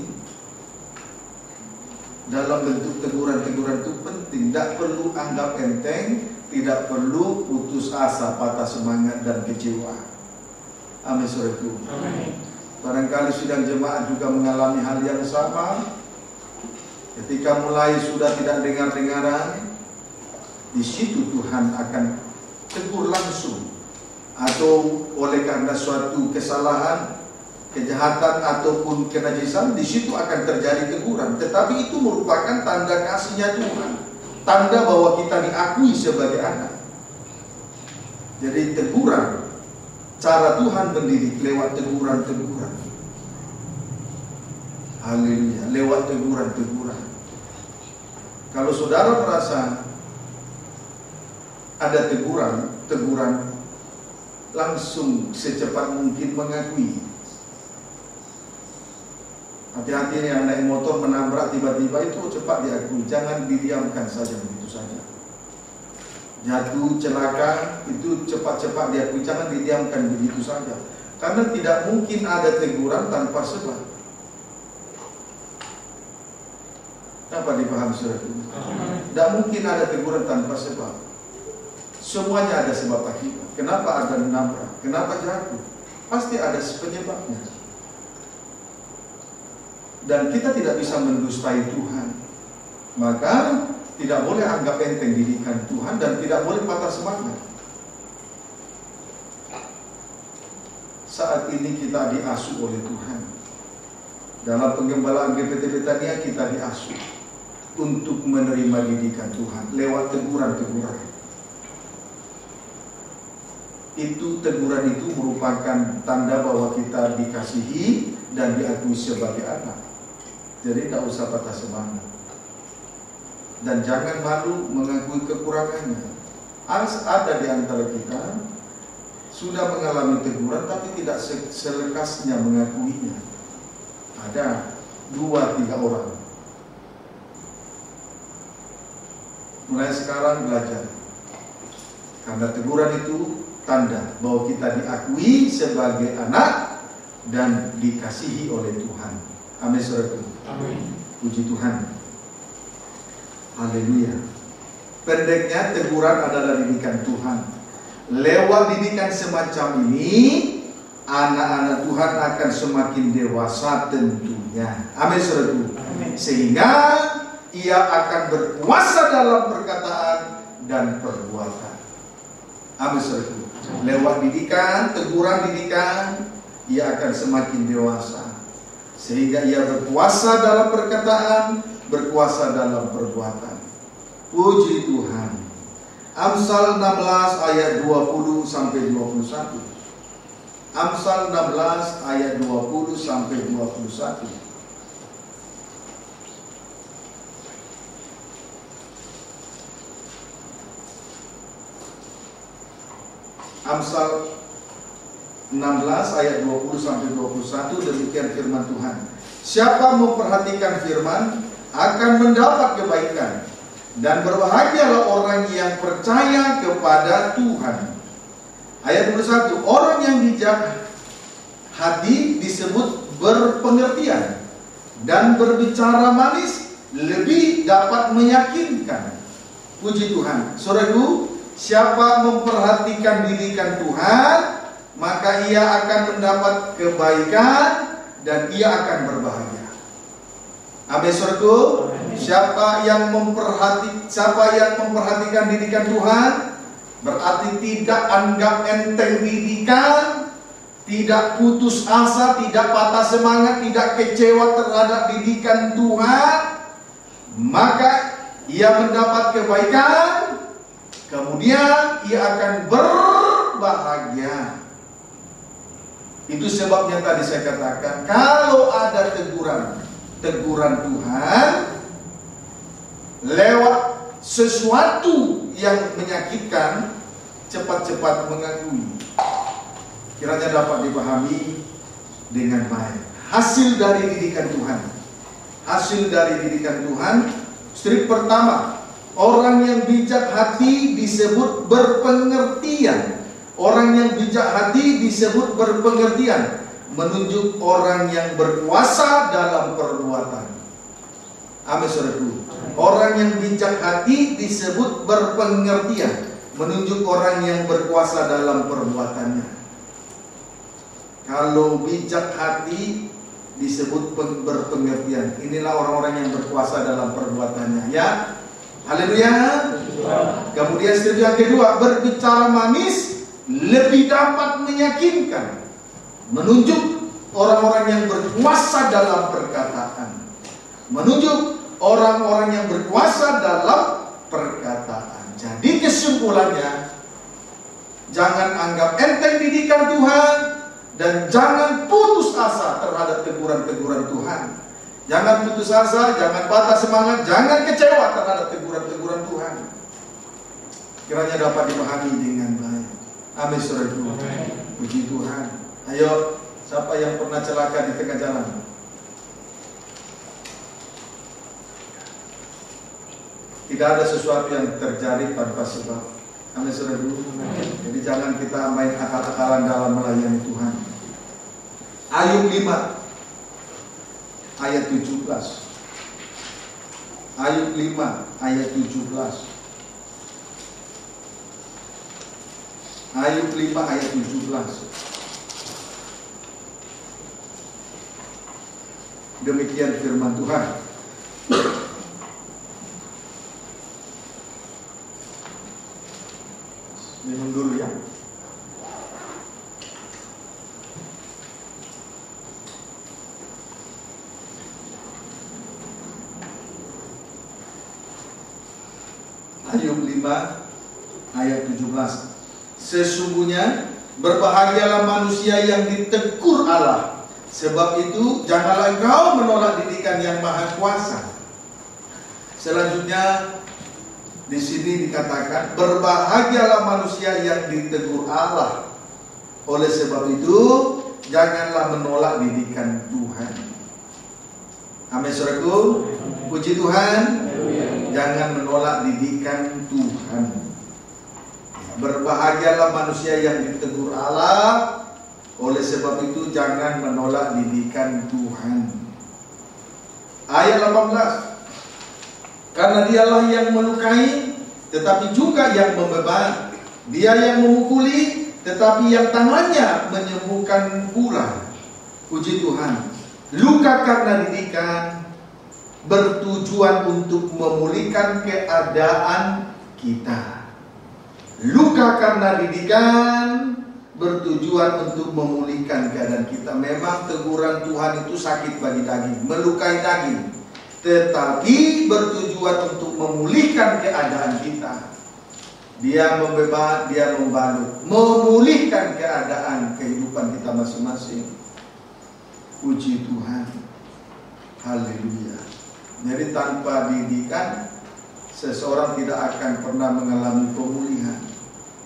Dalam bentuk teguran-teguran itu penting. Tidak perlu anggap enteng, tidak perlu putus asa, patah semangat dan kecewa. Amin, saudaraku. Barangkali sidang jemaat juga mengalami hal yang sama. Ketika mulai sudah tidak dengar-dengaran, di situ Tuhan akan tegur langsung. Atau oleh karena suatu kesalahan, kejahatan ataupun kenajisan, di situ akan terjadi teguran. Tetapi itu merupakan tanda kasihnya Tuhan, tanda bahwa kita diakui sebagai anak. Jadi teguran, cara Tuhan mendidik lewat teguran-teguran. Haleluya, lewat teguran-teguran. Kalau saudara merasa ada teguran, langsung secepat mungkin mengakui. Hati-hati yang naik motor menabrak tiba-tiba itu cepat diakui, jangan didiamkan saja begitu saja. Jatuh, celaka, itu cepat-cepat diakui, jangan didiamkan begitu saja. Karena tidak mungkin ada teguran tanpa sebab. Dapat dipahami saudara? Tidak mungkin ada teguran tanpa sebab. Semuanya ada sebab akibat. Kenapa ada menabrak? Kenapa jatuh? Pasti ada penyebabnya. Dan kita tidak bisa mendustai Tuhan. Maka tidak boleh anggap enteng didikan Tuhan, dan tidak boleh patah semangat. Saat ini kita diasuh oleh Tuhan. Dalam penggembalaan GPT Betania kita diasuh untuk menerima didikan Tuhan lewat teguran-teguran. itu teguran itu merupakan tanda bahwa kita dikasihi dan diakui sebagai anak. Jadi tidak usah patah semangat. Dan jangan malu mengakui kekurangannya. Ada di antara kita sudah mengalami teguran tapi tidak selekasnya mengakuinya. Ada 2-3 orang. Mulai sekarang belajar. Karena teguran itu tanda bahwa kita diakui sebagai anak dan dikasihi oleh Tuhan. Amin, saudaraku. Amin. Puji Tuhan. Haleluya. Pendeknya, teguran adalah didikan Tuhan. Lewat didikan semacam ini, anak-anak Tuhan akan semakin dewasa tentunya. Amin, saudaraku. Sehingga ia akan berkuasa dalam perkataan dan perbuatan. Amin, saudaraku. Lewat didikan, teguran didikan, ia akan semakin dewasa. Sehingga ia berkuasa dalam perkataan, berkuasa dalam perbuatan. Puji Tuhan. Amsal 16 ayat 20 sampai 21. Amsal 16 ayat 20 sampai 21. Amsal 16 ayat 20 sampai 21, demikian firman Tuhan. Siapa memperhatikan firman akan mendapat kebaikan, dan berbahagialah orang yang percaya kepada Tuhan. Ayat 21, orang yang bijak hati disebut berpengertian, dan berbicara manis lebih dapat meyakinkan. Puji Tuhan. Saudaraku, siapa memperhatikan didikan Tuhan, maka ia akan mendapat kebaikan dan ia akan berbahagia. Amin, saudaraku. Siapa yang memperhatikan didikan Tuhan, berarti tidak anggap enteng didikan, tidak putus asa, tidak patah semangat, tidak kecewa terhadap didikan Tuhan, maka ia mendapat kebaikan, kemudian ia akan berbahagia. Itu sebabnya tadi saya katakan, kalau ada teguran Tuhan lewat sesuatu yang menyakitkan, cepat-cepat mengakui. Kiranya dapat dipahami dengan baik. Hasil dari didikan Tuhan. Hasil dari didikan Tuhan, strip pertama, orang yang bijak hati disebut berpengertian. Orang yang bijak hati disebut berpengertian, menunjuk orang yang berkuasa dalam perbuatan. Amin, saudaraku. Orang yang bijak hati disebut berpengertian, menunjuk orang yang berkuasa dalam perbuatannya. Kalau bijak hati disebut berpengertian, inilah orang-orang yang berkuasa dalam perbuatannya, ya. Haleluya. Kemudian step yang kedua, berbicara manis lebih dapat meyakinkan, menunjuk orang-orang yang berkuasa dalam perkataan, menunjuk orang-orang yang berkuasa dalam perkataan. Jadi kesimpulannya, jangan anggap enteng didikan Tuhan, dan jangan putus asa terhadap teguran-teguran Tuhan. Jangan putus asa, jangan patah semangat, jangan kecewa terhadap teguran-teguran Tuhan. Kiranya dapat dipahami dengan baik. Amin, saudaraku. Puji Tuhan. Ayo, siapa yang pernah celaka di tengah jalan? Tidak ada sesuatu yang terjadi tanpa sebab. Amin, saudaraku. Jadi jangan kita main akal-akalan dalam melayani Tuhan. Ayub 5 ayat 17. Ayub 5 ayat 17. Ayub 5 ayat 17. Demikian firman Tuhan. Minum dulu ya. Ayub 5 ayat 17. Sesungguhnya berbahagialah manusia yang ditegur Allah. Sebab itu janganlah engkau menolak didikan yang maha kuasa. Selanjutnya di sini dikatakan berbahagialah manusia yang ditegur Allah. Oleh sebab itu janganlah menolak didikan Tuhan. Amin saudaraku. Puji Tuhan. Jangan menolak didikan Tuhan. Berbahagialah manusia yang ditegur Allah. Oleh sebab itu jangan menolak didikan Tuhan. Ayat 18. Karena dialah yang melukai, tetapi juga yang membeban. Dia yang memukuli, tetapi yang tangannya menyembuhkan pula. Puji Tuhan. Luka karena didikan bertujuan untuk memulihkan keadaan kita. Luka karena didikan bertujuan untuk memulihkan keadaan kita. Memang teguran Tuhan itu sakit bagi daging, melukai daging, tetapi bertujuan untuk memulihkan keadaan kita. Dia membebat, dia membalut, memulihkan keadaan kehidupan kita masing-masing. Puji Tuhan. Haleluya. Jadi tanpa didikan seseorang tidak akan pernah mengalami pemulihan.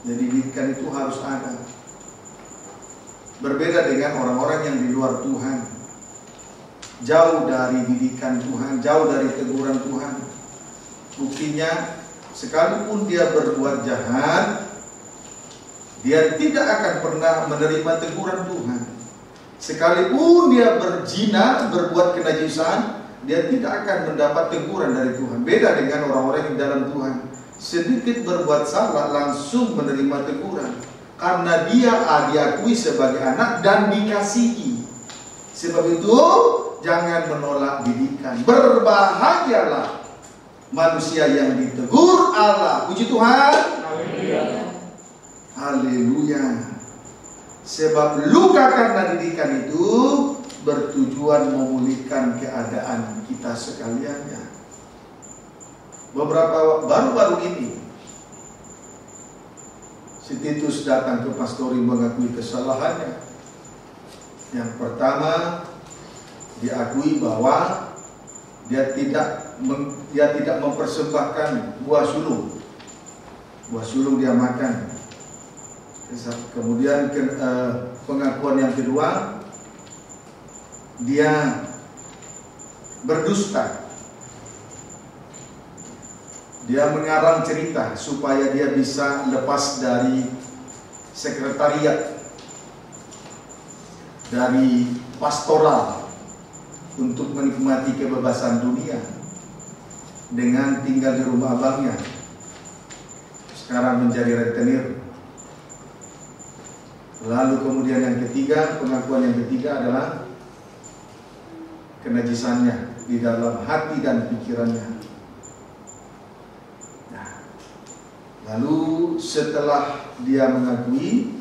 Jadi didikan itu harus ada. Berbeda dengan orang-orang yang di luar Tuhan, jauh dari didikan Tuhan, jauh dari teguran Tuhan. Buktinya, sekalipun dia berbuat jahat, dia tidak akan pernah menerima teguran Tuhan. Sekalipun dia berzina, berbuat kenajisan, dia tidak akan mendapat teguran dari Tuhan. Beda dengan orang-orang yang dalam Tuhan, sedikit berbuat salah langsung menerima teguran. Karena dia diakui sebagai anak dan dikasihi. Sebab itu jangan menolak didikan. Berbahagialah manusia yang ditegur Allah. Puji Tuhan. Haleluya. Haleluya. Sebab luka karena didikan itu bertujuan memulihkan keadaan kita sekaliannya. Baru-baru ini si Titus datang ke pastori mengakui kesalahannya. Yang pertama, diakui bahwa dia tidak mempersembahkan buah sulung. Buah sulung dia makan. Kemudian pengakuan yang kedua, dia berdusta. Dia mengarang cerita supaya dia bisa lepas dari sekretariat, dari pastoral, untuk menikmati kebebasan dunia dengan tinggal di rumah abangnya. Sekarang menjadi rentenir. Lalu kemudian yang ketiga, pengakuan yang ketiga adalah kenajisannya di dalam hati dan pikirannya. Lalu setelah dia mengakui,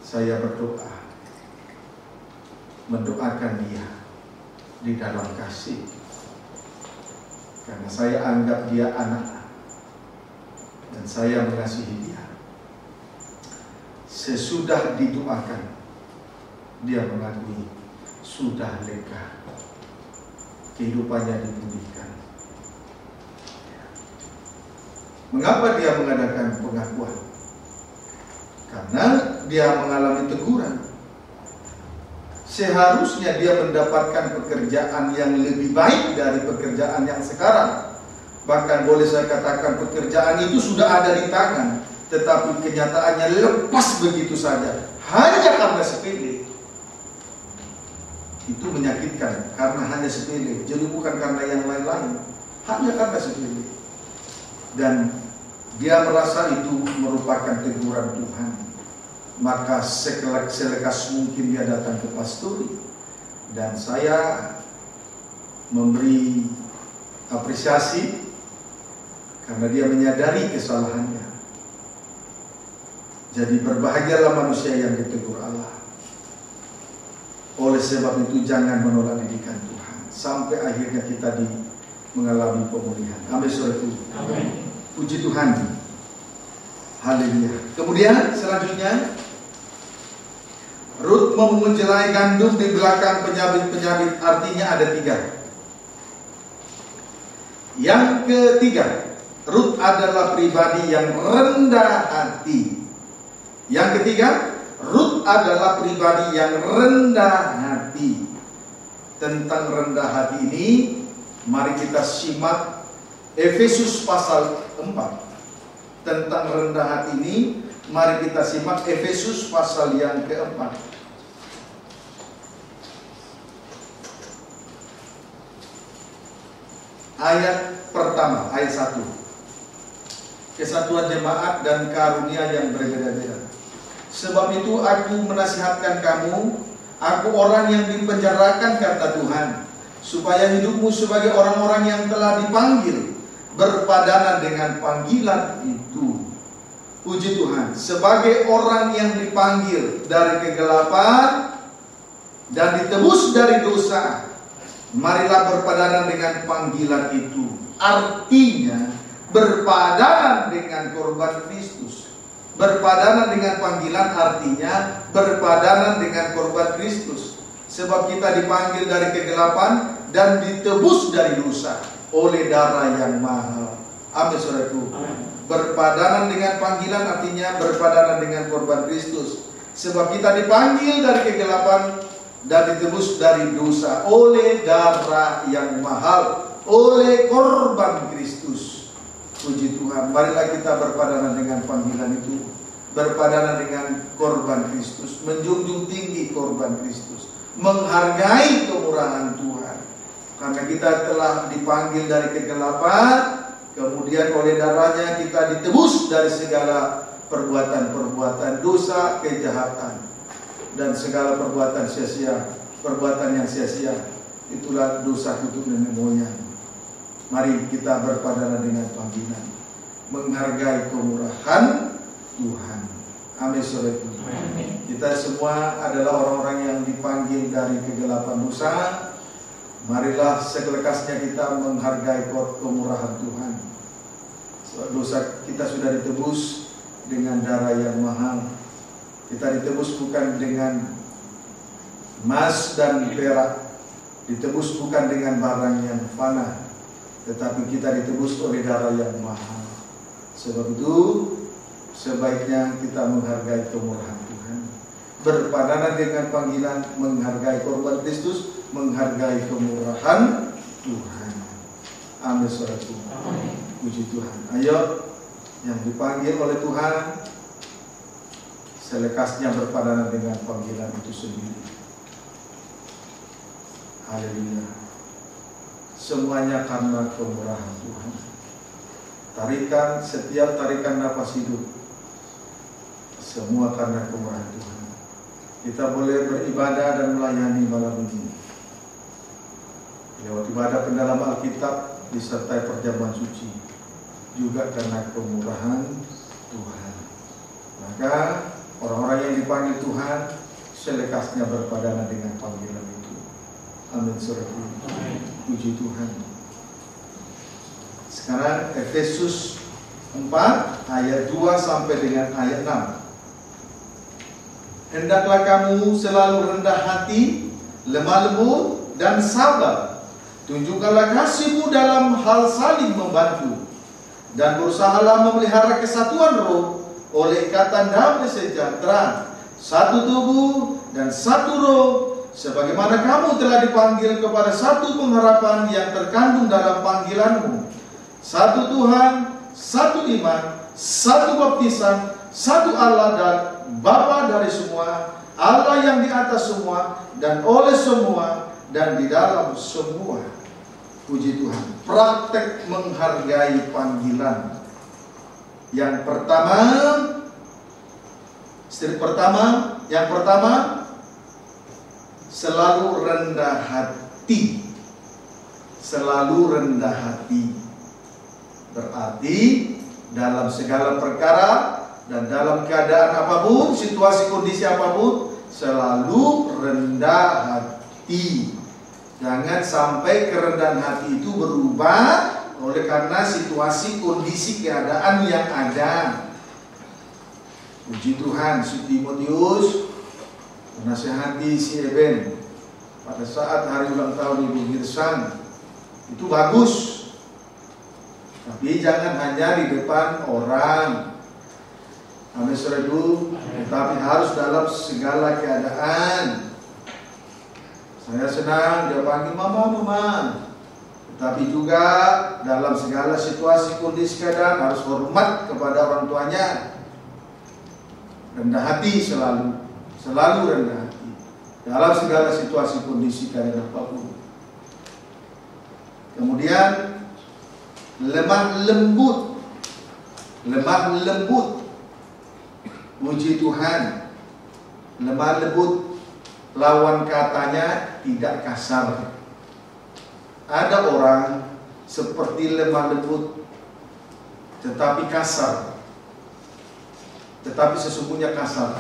saya berdoa, mendoakan dia di dalam kasih, karena saya anggap dia anak dan saya mengasihi dia. Sesudah didoakan, dia mengakui sudah lega, kehidupannya dipulihkan. Mengapa dia mengadakan pengakuan? Karena dia mengalami teguran. Seharusnya dia mendapatkan pekerjaan yang lebih baik dari pekerjaan yang sekarang. Bahkan boleh saya katakan pekerjaan itu sudah ada di tangan, tetapi kenyataannya lepas begitu saja, hanya karena sepele. Itu menyakitkan, karena hanya sepele. Jadi bukan karena yang lain-lain, hanya karena sepele. Dan dia merasa itu merupakan teguran Tuhan. Maka selekas mungkin dia datang ke pastori, dan saya memberi apresiasi karena dia menyadari kesalahannya. Jadi berbahagialah manusia yang ditegur Allah. Oleh sebab itu jangan menolak didikan Tuhan sampai akhirnya kita mengalami pemulihan. Amin, saudaraku. Amin. Puji Tuhan. Haleluya. Kemudian selanjutnya, Rut memenjelai gandum di belakang penyabit-penyabit, artinya ada 3. Yang ketiga, Rut adalah pribadi yang rendah hati. Yang ketiga, Rut adalah pribadi yang rendah hati. Tentang rendah hati ini, mari kita simak Efesus pasal 4. Tentang rendah hati ini, mari kita simak Efesus pasal yang keempat. Ayat pertama, ayat 1. Kesatuan jemaat dan karunia yang berbeda-beda. Sebab itu aku menasihatkan kamu, aku orang yang dipenjarakan kata Tuhan, supaya hidupmu sebagai orang-orang yang telah dipanggil berpadanan dengan panggilan itu. Puji Tuhan, sebagai orang yang dipanggil dari kegelapan dan ditebus dari dosa, marilah berpadanan dengan panggilan itu. Artinya berpadanan dengan korban Kristus. Berpadanan dengan panggilan artinya berpadanan dengan korban Kristus. Sebab kita dipanggil dari kegelapan dan ditebus dari dosa oleh darah yang mahal. Amin, saudaraku. Berpadanan dengan panggilan artinya berpadanan dengan korban Kristus. Sebab kita dipanggil dari kegelapan dan ditebus dari dosa oleh darah yang mahal, oleh korban Kristus. Puji Tuhan, marilah kita berpadanan dengan panggilan itu, berpadanan dengan korban Kristus, menjunjung tinggi korban Kristus, menghargai kemurahan Tuhan. Karena kita telah dipanggil dari kegelapan, kemudian oleh darahnya kita ditebus dari segala perbuatan-perbuatan dosa, kejahatan, dan segala perbuatan sia-sia, perbuatan yang sia-sia. Itulah dosa kutuk nenek moyang. Mari kita berpadanan dengan panggilan, menghargai kemurahan Tuhan. Amin, saudara. Kita semua adalah orang-orang yang dipanggil dari kegelapan dosa. Marilah sekelekasnya kita menghargai kemurahan Tuhan. Dosa kita sudah ditebus dengan darah yang mahal. Kita ditebus bukan dengan emas dan perak, ditebus bukan dengan barang yang fana, tetapi kita ditebus oleh darah yang mahal. Sebab itu sebaiknya kita menghargai kemurahan Tuhan, berpadanan dengan panggilan, menghargai korban Kristus, menghargai kemurahan Tuhan. Amin, saudaraku. Puji Tuhan. Ayo, yang dipanggil oleh Tuhan, selekasnya berpadanan dengan panggilan itu sendiri. Haleluya. Semuanya karena kemurahan Tuhan. Setiap tarikan nafas hidup, semua karena kemurahan Tuhan. Kita boleh beribadah dan melayani malam ini lewat ibadah pendalam Alkitab disertai perjamuan suci, juga karena kemurahan Tuhan. Maka orang-orang yang dipanggil Tuhan selekasnya berpadanan dengan panggilan itu. Amin, saudara. Puji Tuhan. Sekarang Efesus 4 ayat 2 sampai dengan ayat 6. Hendaklah kamu selalu rendah hati, lemah lembut dan sabar. Tunjukkanlah kasihmu dalam hal saling membantu, dan berusahalah memelihara kesatuan roh oleh ikatan damai sejahtera, satu tubuh dan satu roh, sebagaimana kamu telah dipanggil kepada satu pengharapan yang terkandung dalam panggilanmu. Satu Tuhan, satu iman, satu baptisan, satu Allah dan Bapa dari semua, Allah yang di atas semua dan oleh semua dan di dalam semua. Puji Tuhan. Praktek menghargai panggilan. Yang pertama, selalu rendah hati. Selalu rendah hati. Berarti dalam segala perkara dan dalam keadaan apapun, situasi kondisi apapun, selalu rendah hati. Jangan sampai kerendahan hati itu berubah oleh karena situasi kondisi keadaan yang ada. Puji Tuhan, si Timotius menasihati si Eben pada saat hari ulang tahun Ibu Girsang. Itu bagus, tapi jangan hanya di depan orang. Amin, saudaraku. Tetapi harus dalam segala keadaan. Saya senang dia panggil mama. Tetapi juga dalam segala situasi, kondisi, keadaan harus hormat kepada orang tuanya. Rendah hati selalu rendah hati dalam segala situasi, kondisi, keadaan apapun. Kemudian lemah lembut. Puji Tuhan, lemah lembut, lawan katanya tidak kasar. Ada orang seperti lemah lembut tetapi kasar, tetapi sesungguhnya kasar.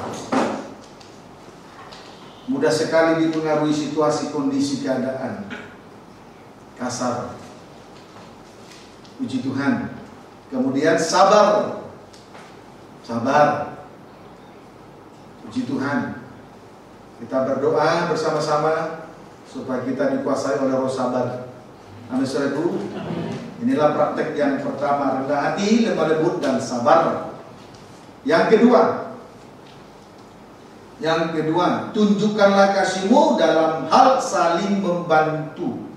Mudah sekali dipengaruhi situasi, kondisi, keadaan. Kasar. Puji Tuhan. Kemudian sabar. Puji Tuhan. Kita berdoa bersama-sama supaya kita dikuasai oleh roh sabar. Amin, saudaraku. Inilah praktek yang pertama, rendah hati, lemah lembut, dan sabar. Yang kedua, tunjukkanlah kasih-Mu dalam hal saling membantu.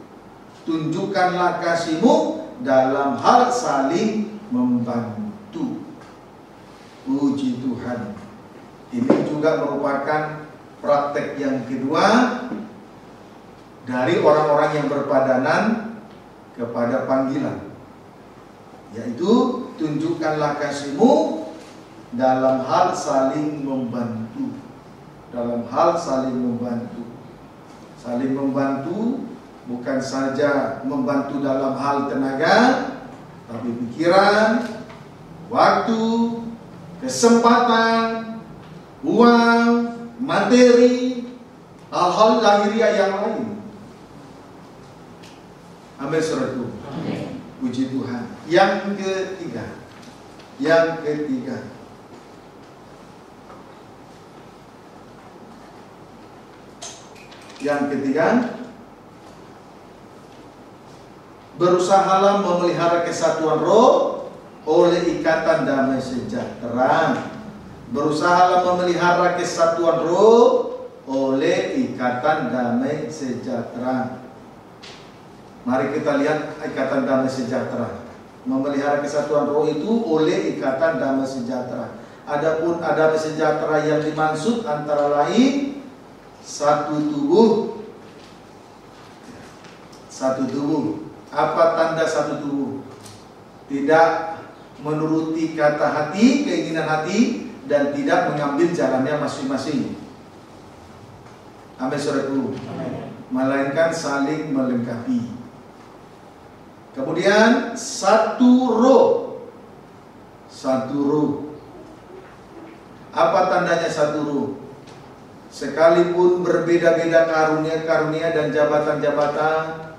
Tunjukkanlah kasih-Mu dalam hal saling membantu. Puji Tuhan. Ini juga merupakan praktek yang kedua dari orang-orang yang berpadanan kepada panggilan, yaitu tunjukkanlah kasih-Mu dalam hal saling membantu. Dalam hal saling membantu. Saling membantu bukan saja membantu dalam hal tenaga, tapi pikiran, waktu, kesempatan, uang, materi, hal-hal lahiriah yang lain. Amin, saudaraku. Puji Tuhan. Yang ketiga, berusahalah memelihara kesatuan roh oleh ikatan damai sejahtera. Berusahalah memelihara kesatuan roh oleh ikatan damai sejahtera. Mari kita lihat ikatan damai sejahtera. Memelihara kesatuan roh itu oleh ikatan damai sejahtera. Adapun damai sejahtera yang dimaksud antara lain satu tubuh. Apa tanda satu tubuh? Tidak menuruti kata hati, keinginan hati, dan tidak mengambil jalannya masing-masing. Amin, saudaraku. Melainkan saling melengkapi. Kemudian satu roh. Apa tandanya satu roh? Sekalipun berbeda-beda karunia-karunia dan jabatan-jabatan,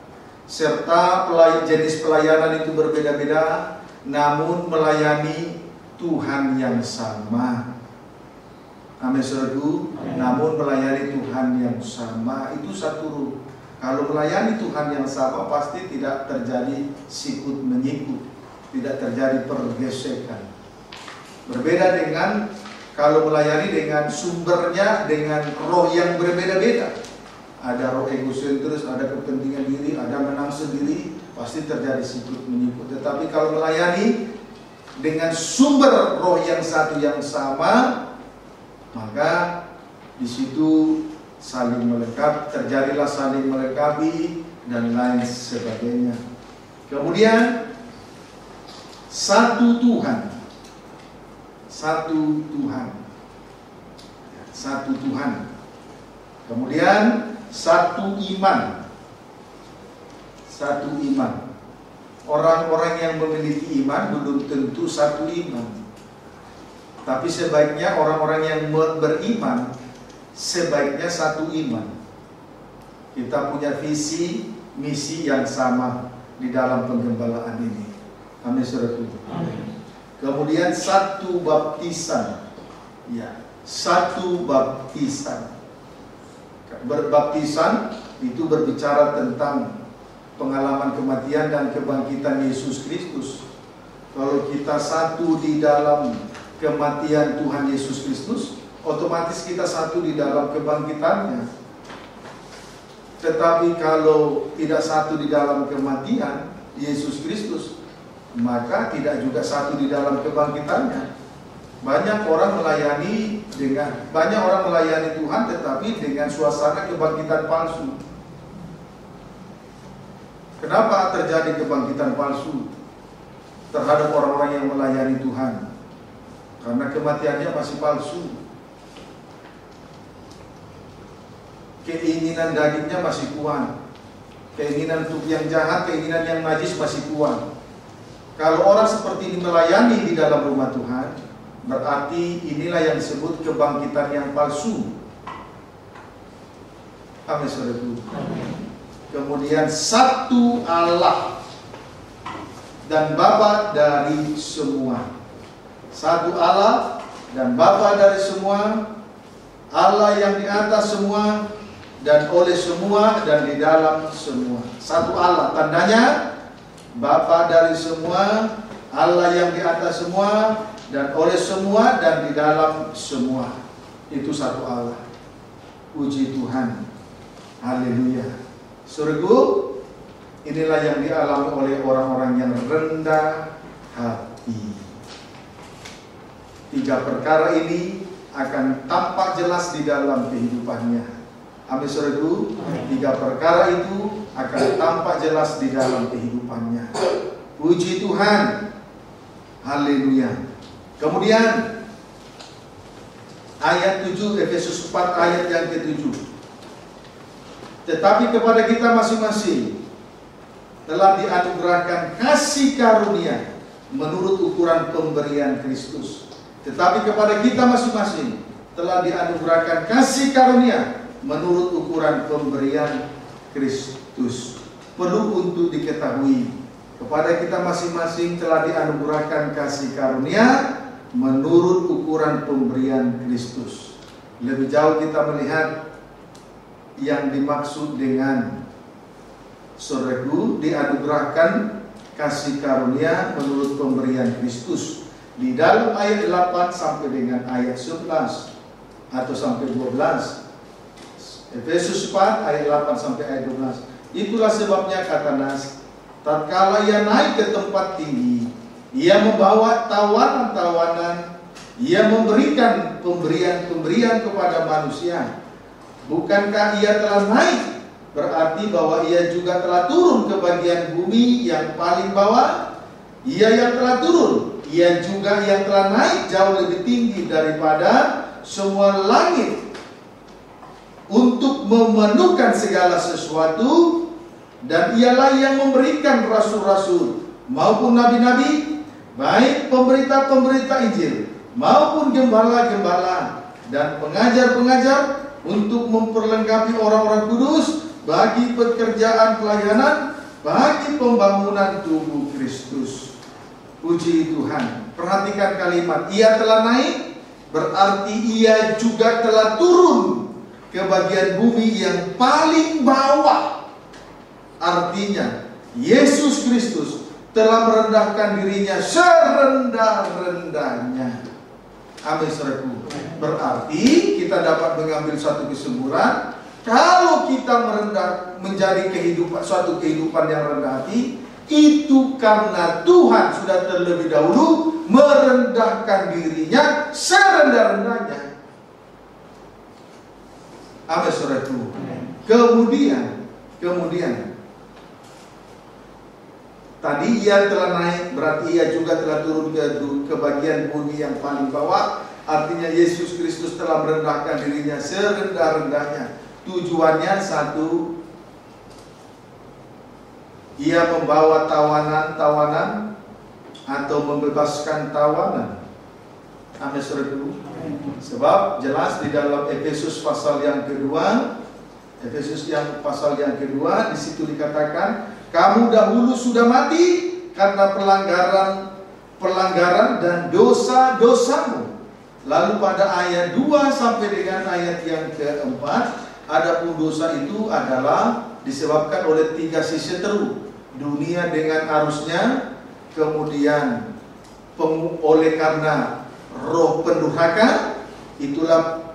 serta jenis pelayanan itu berbeda-beda, namun melayani Tuhan yang sama. Amin, saudaraku. Namun melayani Tuhan yang sama, itu satu roh. Kalau melayani Tuhan yang sama, pasti tidak terjadi sikut menyikut, tidak terjadi pergesekan. Berbeda dengan kalau melayani dengan sumbernya, dengan roh yang berbeda-beda. Ada roh egosentris, ada kepentingan diri, ada menang sendiri, pasti terjadi sikut menyikut. Tetapi kalau melayani dengan sumber roh yang satu yang sama, maka di situ saling melengkapi, terjadilah saling melengkapi dan lain sebagainya. Kemudian satu Tuhan. Kemudian satu iman. Orang-orang yang memiliki iman belum tentu satu iman. Tapi sebaiknya orang-orang yang beriman sebaiknya satu iman. Kita punya visi, misi yang sama di dalam penggembalaan ini. Amin, saudaraku. Kemudian satu baptisan. Ya, satu baptisan. Berbaptisan itu berbicara tentang pengalaman kematian dan kebangkitan Yesus Kristus. Kalau kita satu di dalam kematian Tuhan Yesus Kristus, otomatis kita satu di dalam kebangkitannya. Tetapi kalau tidak satu di dalam kematian Yesus Kristus, maka tidak juga satu di dalam kebangkitannya. Banyak orang melayani Tuhan tetapi dengan suasana kebangkitan palsu. Kenapa terjadi kebangkitan palsu terhadap orang-orang yang melayani Tuhan? Karena kematiannya masih palsu. Keinginan dagingnya masih kuat. Keinginan untuk yang jahat, keinginan yang najis masih kuat. Kalau orang seperti ini melayani di dalam rumah Tuhan, berarti inilah yang disebut kebangkitan yang palsu. Amin, saudaraku. Kemudian satu Allah dan Bapa dari semua. Satu Allah dan Bapa dari semua, Allah yang di atas semua dan oleh semua dan di dalam semua. Satu Allah, tandanya Bapa dari semua, Allah yang di atas semua dan oleh semua dan di dalam semua. Itu satu Allah. Puji Tuhan. Haleluya. Saudaraku, inilah yang dialami oleh orang-orang yang rendah hati. Tiga perkara ini akan tampak jelas di dalam kehidupannya. Amin, saudaraku. Tiga perkara itu akan tampak jelas di dalam kehidupannya. Puji Tuhan. Haleluya. Kemudian ayat 7 Efesus 4 ayat yang ke-7. Tetapi kepada kita masing-masing telah dianugerahkan kasih karunia menurut ukuran pemberian Kristus. Tetapi kepada kita masing-masing telah dianugerahkan kasih karunia menurut ukuran pemberian Kristus. Perlu untuk diketahui, kepada kita masing-masing telah dianugerahkan kasih karunia menurut ukuran pemberian Kristus. Lebih jauh kita melihat yang dimaksud dengan saudaraku dianugerahkan kasih karunia menurut pemberian Kristus di dalam ayat 8 sampai dengan ayat 11 atau sampai 12. Efesus 4 ayat 8 sampai ayat 12. Itulah sebabnya kata Nas, tatkala ia naik ke tempat tinggi, ia membawa tawanan-tawanan, ia memberikan pemberian-pemberian kepada manusia. Bukankah ia telah naik? Berarti bahwa ia juga telah turun ke bagian bumi yang paling bawah. Ia yang telah turun, ia juga yang telah naik jauh lebih tinggi daripada semua langit, untuk memenuhkan segala sesuatu. Dan ialah yang memberikan rasul-rasul maupun nabi-nabi, baik pemberita-pemberita Injil maupun gembala-gembala dan pengajar-pengajar, untuk memperlengkapi orang-orang kudus bagi pekerjaan pelayanan, bagi pembangunan tubuh Kristus. Puji Tuhan. Perhatikan kalimat, ia telah naik, berarti ia juga telah turun ke bagian bumi yang paling bawah. Artinya Yesus Kristus telah merendahkan dirinya serendah-rendahnya. Amin, saudaraku. Berarti kita dapat mengambil satu kesimpulan, kalau kita menjadi suatu kehidupan yang rendah hati, itu karena Tuhan sudah terlebih dahulu merendahkan dirinya serendah-rendahnya. Amin, saudaraku. Kemudian tadi ia telah naik, berarti ia juga telah turun ke bagian bumi yang paling bawah. Artinya Yesus Kristus telah merendahkan dirinya serendah-rendahnya. Tujuannya satu, ia membawa tawanan-tawanan atau membebaskan tawanan. Amin, saudaraku. Sebab jelas di dalam Efesus pasal yang kedua, pasal yang kedua, di situ dikatakan, kamu dahulu sudah mati karena pelanggaran dan dosa-dosamu. Lalu pada ayat 2 sampai dengan ayat yang keempat, adapun dosa itu adalah disebabkan oleh 3 seteru, dunia dengan arusnya, kemudian oleh karena roh pendurhaka, itulah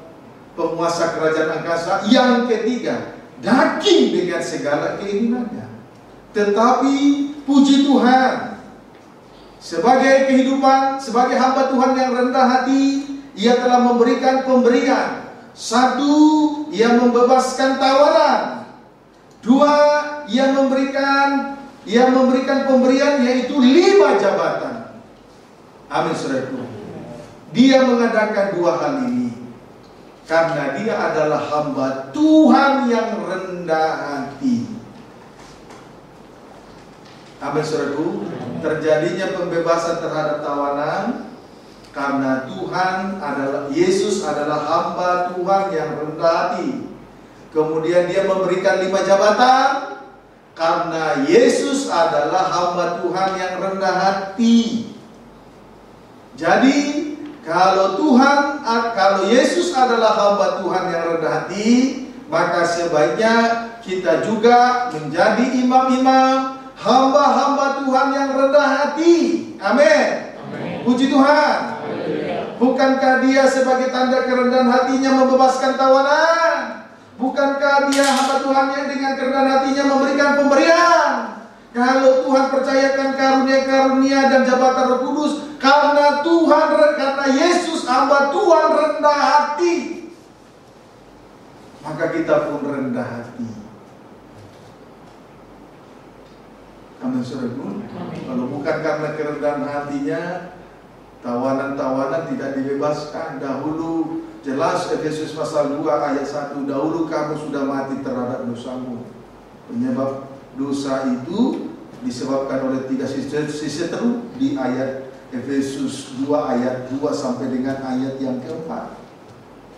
penguasa kerajaan angkasa. Yang ketiga, daging dengan segala keinginannya. Tetapi puji Tuhan, sebagai kehidupan, sebagai hamba Tuhan yang rendah hati, Ia telah memberikan pemberian. 1, Ia membebaskan tawanan. 2, Ia memberikan pemberian, yaitu 5 jabatan. Amin, saudaraku. Dia mengadakan 2 hal ini karena Dia adalah hamba Tuhan yang rendah hati. Amin, saudaraku. Terjadinya pembebasan terhadap tawanan karena Yesus adalah hamba Tuhan yang rendah hati. Kemudian Dia memberikan 5 jabatan karena Yesus adalah hamba Tuhan yang rendah hati. Jadi kalau Yesus adalah hamba Tuhan yang rendah hati, maka sebaiknya kita juga menjadi imam-imam, hamba-hamba Tuhan yang rendah hati. Amin. Puji Tuhan. Bukankah Dia sebagai tanda kerendahan hatinya membebaskan tawanan? Bukankah Dia hamba Tuhan yang dengan kerendahan hatinya memberikan pemberian? Kalau Tuhan percayakan karunia-karunia dan jabatan Roh Kudus, karena Yesus hamba Tuhan rendah hati, maka kita pun rendah hati. Amin, saudaraku. Kalau bukan karena kerendahan hatinya, tawanan-tawanan tidak dibebaskan. Dahulu jelas Efesus pasal 2 ayat 1, dahulu kamu sudah mati terhadap dosamu. Penyebab dosa itu disebabkan oleh 3 seteru di ayat Efesus 2 ayat 2 sampai dengan ayat yang keempat.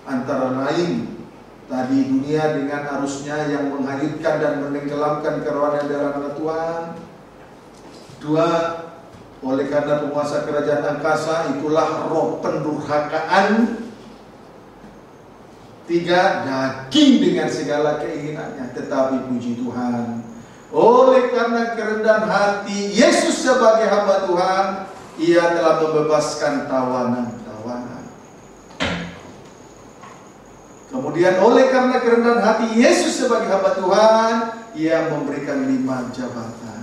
Antara lain tadi dunia dengan arusnya yang menghanyutkan dan menenggelamkan kerawanan dalam nama Tuhan. 2, oleh karena penguasa kerajaan angkasa, itulah roh pendurhakaan. 3, daging dengan segala keinginannya. Tetapi puji Tuhan, oleh karena kerendahan hati Yesus sebagai hamba Tuhan, Ia telah membebaskan tawanan-tawanan. Kemudian oleh karena kerendahan hati Yesus sebagai hamba Tuhan, Ia memberikan 5 jabatan.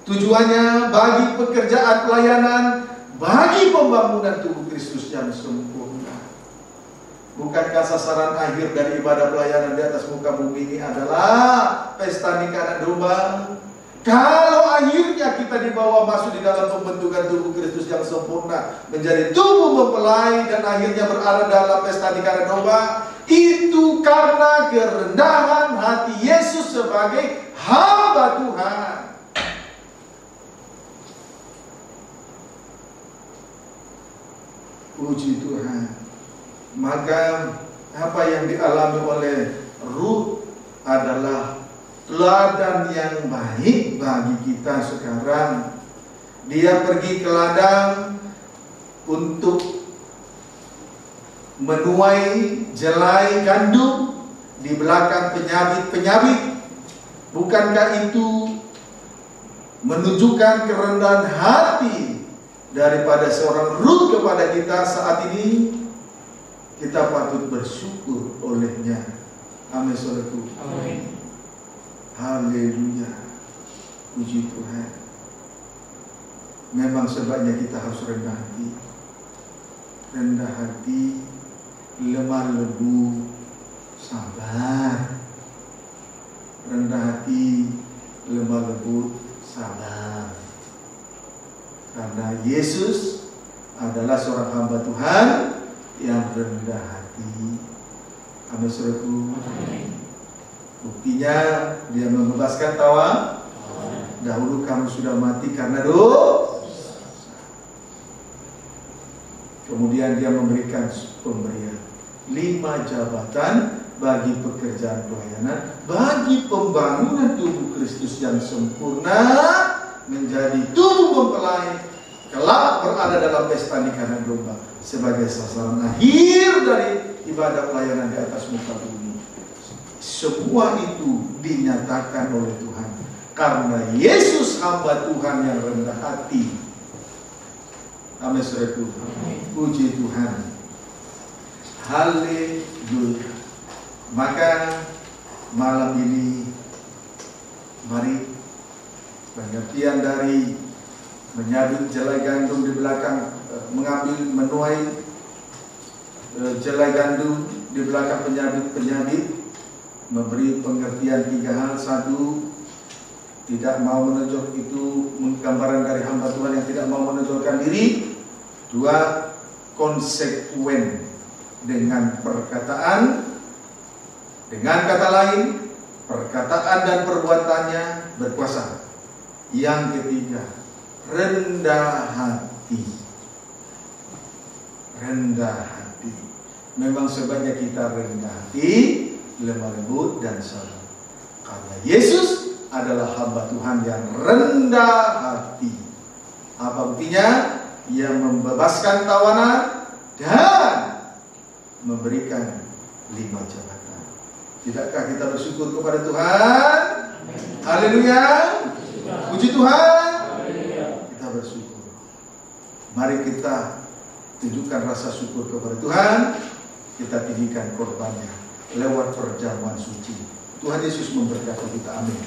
Tujuannya bagi pekerjaan pelayanan, bagi pembangunan tubuh Kristus yang sempurna. Bukankah sasaran akhir dari ibadah pelayanan di atas muka bumi ini adalah pesta nikah anak domba? Kalau akhirnya kita dibawa masuk di dalam pembentukan tubuh Kristus yang sempurna, menjadi tubuh mempelai dan akhirnya berada dalam pesta nikah anak domba, itu karena kerendahan hati Yesus sebagai hamba Tuhan. Puji Tuhan. Maka apa yang dialami oleh Ruth adalah teladan yang baik bagi kita sekarang. Dia pergi ke ladang untuk menuai jelai gandum di belakang penyabit-penyabit. Bukankah itu menunjukkan kerendahan hati daripada seorang Ruth kepada kita saat ini? Kita patut bersyukur olehnya. Amin, saudaraku. Amin. Haleluya. Puji Tuhan. Memang sebaiknya kita harus rendah hati. Rendah hati, lemah lembut, sabar. Rendah hati, lemah lembut, sabar. Karena Yesus adalah seorang hamba Tuhan yang rendah hati. Amin, saudaraku. Buktinya Dia membebaskan tawanan. Dahulu kamu sudah mati karena dosa. Kemudian Dia memberikan pemberian 5 jabatan bagi pekerjaan pelayanan, bagi pembangunan tubuh Kristus yang sempurna, menjadi tubuh mempelai kelak berada dalam pesta nikahan domba sebagai sasaran akhir dari ibadah pelayanan di atas muka bumi. Semua itu dinyatakan oleh Tuhan karena Yesus hamba Tuhan yang rendah hati. Amin, saudaraku. Puji Tuhan. Haleluya. Maka malam ini mari pengertian dari menyabit jelai gandum di belakang, menuai jelai gandum di belakang penyabit, memberi pengertian 3 hal. 1, tidak mau menonjol, itu gambaran dari hamba Tuhan yang tidak mau menonjolkan diri. 2, konsekuen dengan perkataan. Dengan kata lain, perkataan dan perbuatannya berkuasa. Yang ketiga, rendah hati. Rendah hati. Memang sebaiknya kita rendah hati, lemah lembut dan sabar. Karena Yesus adalah hamba Tuhan yang rendah hati. Apa buktinya? Ia membebaskan tawanan dan memberikan 5 jabatan. Tidakkah kita bersyukur kepada Tuhan? Haleluya. Puji Tuhan. Kita bersyukur. Mari kita tunjukkan rasa syukur kepada Tuhan. Kita tinggikan korbannya lewat perjamuan suci. Tuhan Yesus memberkati kita. Amin.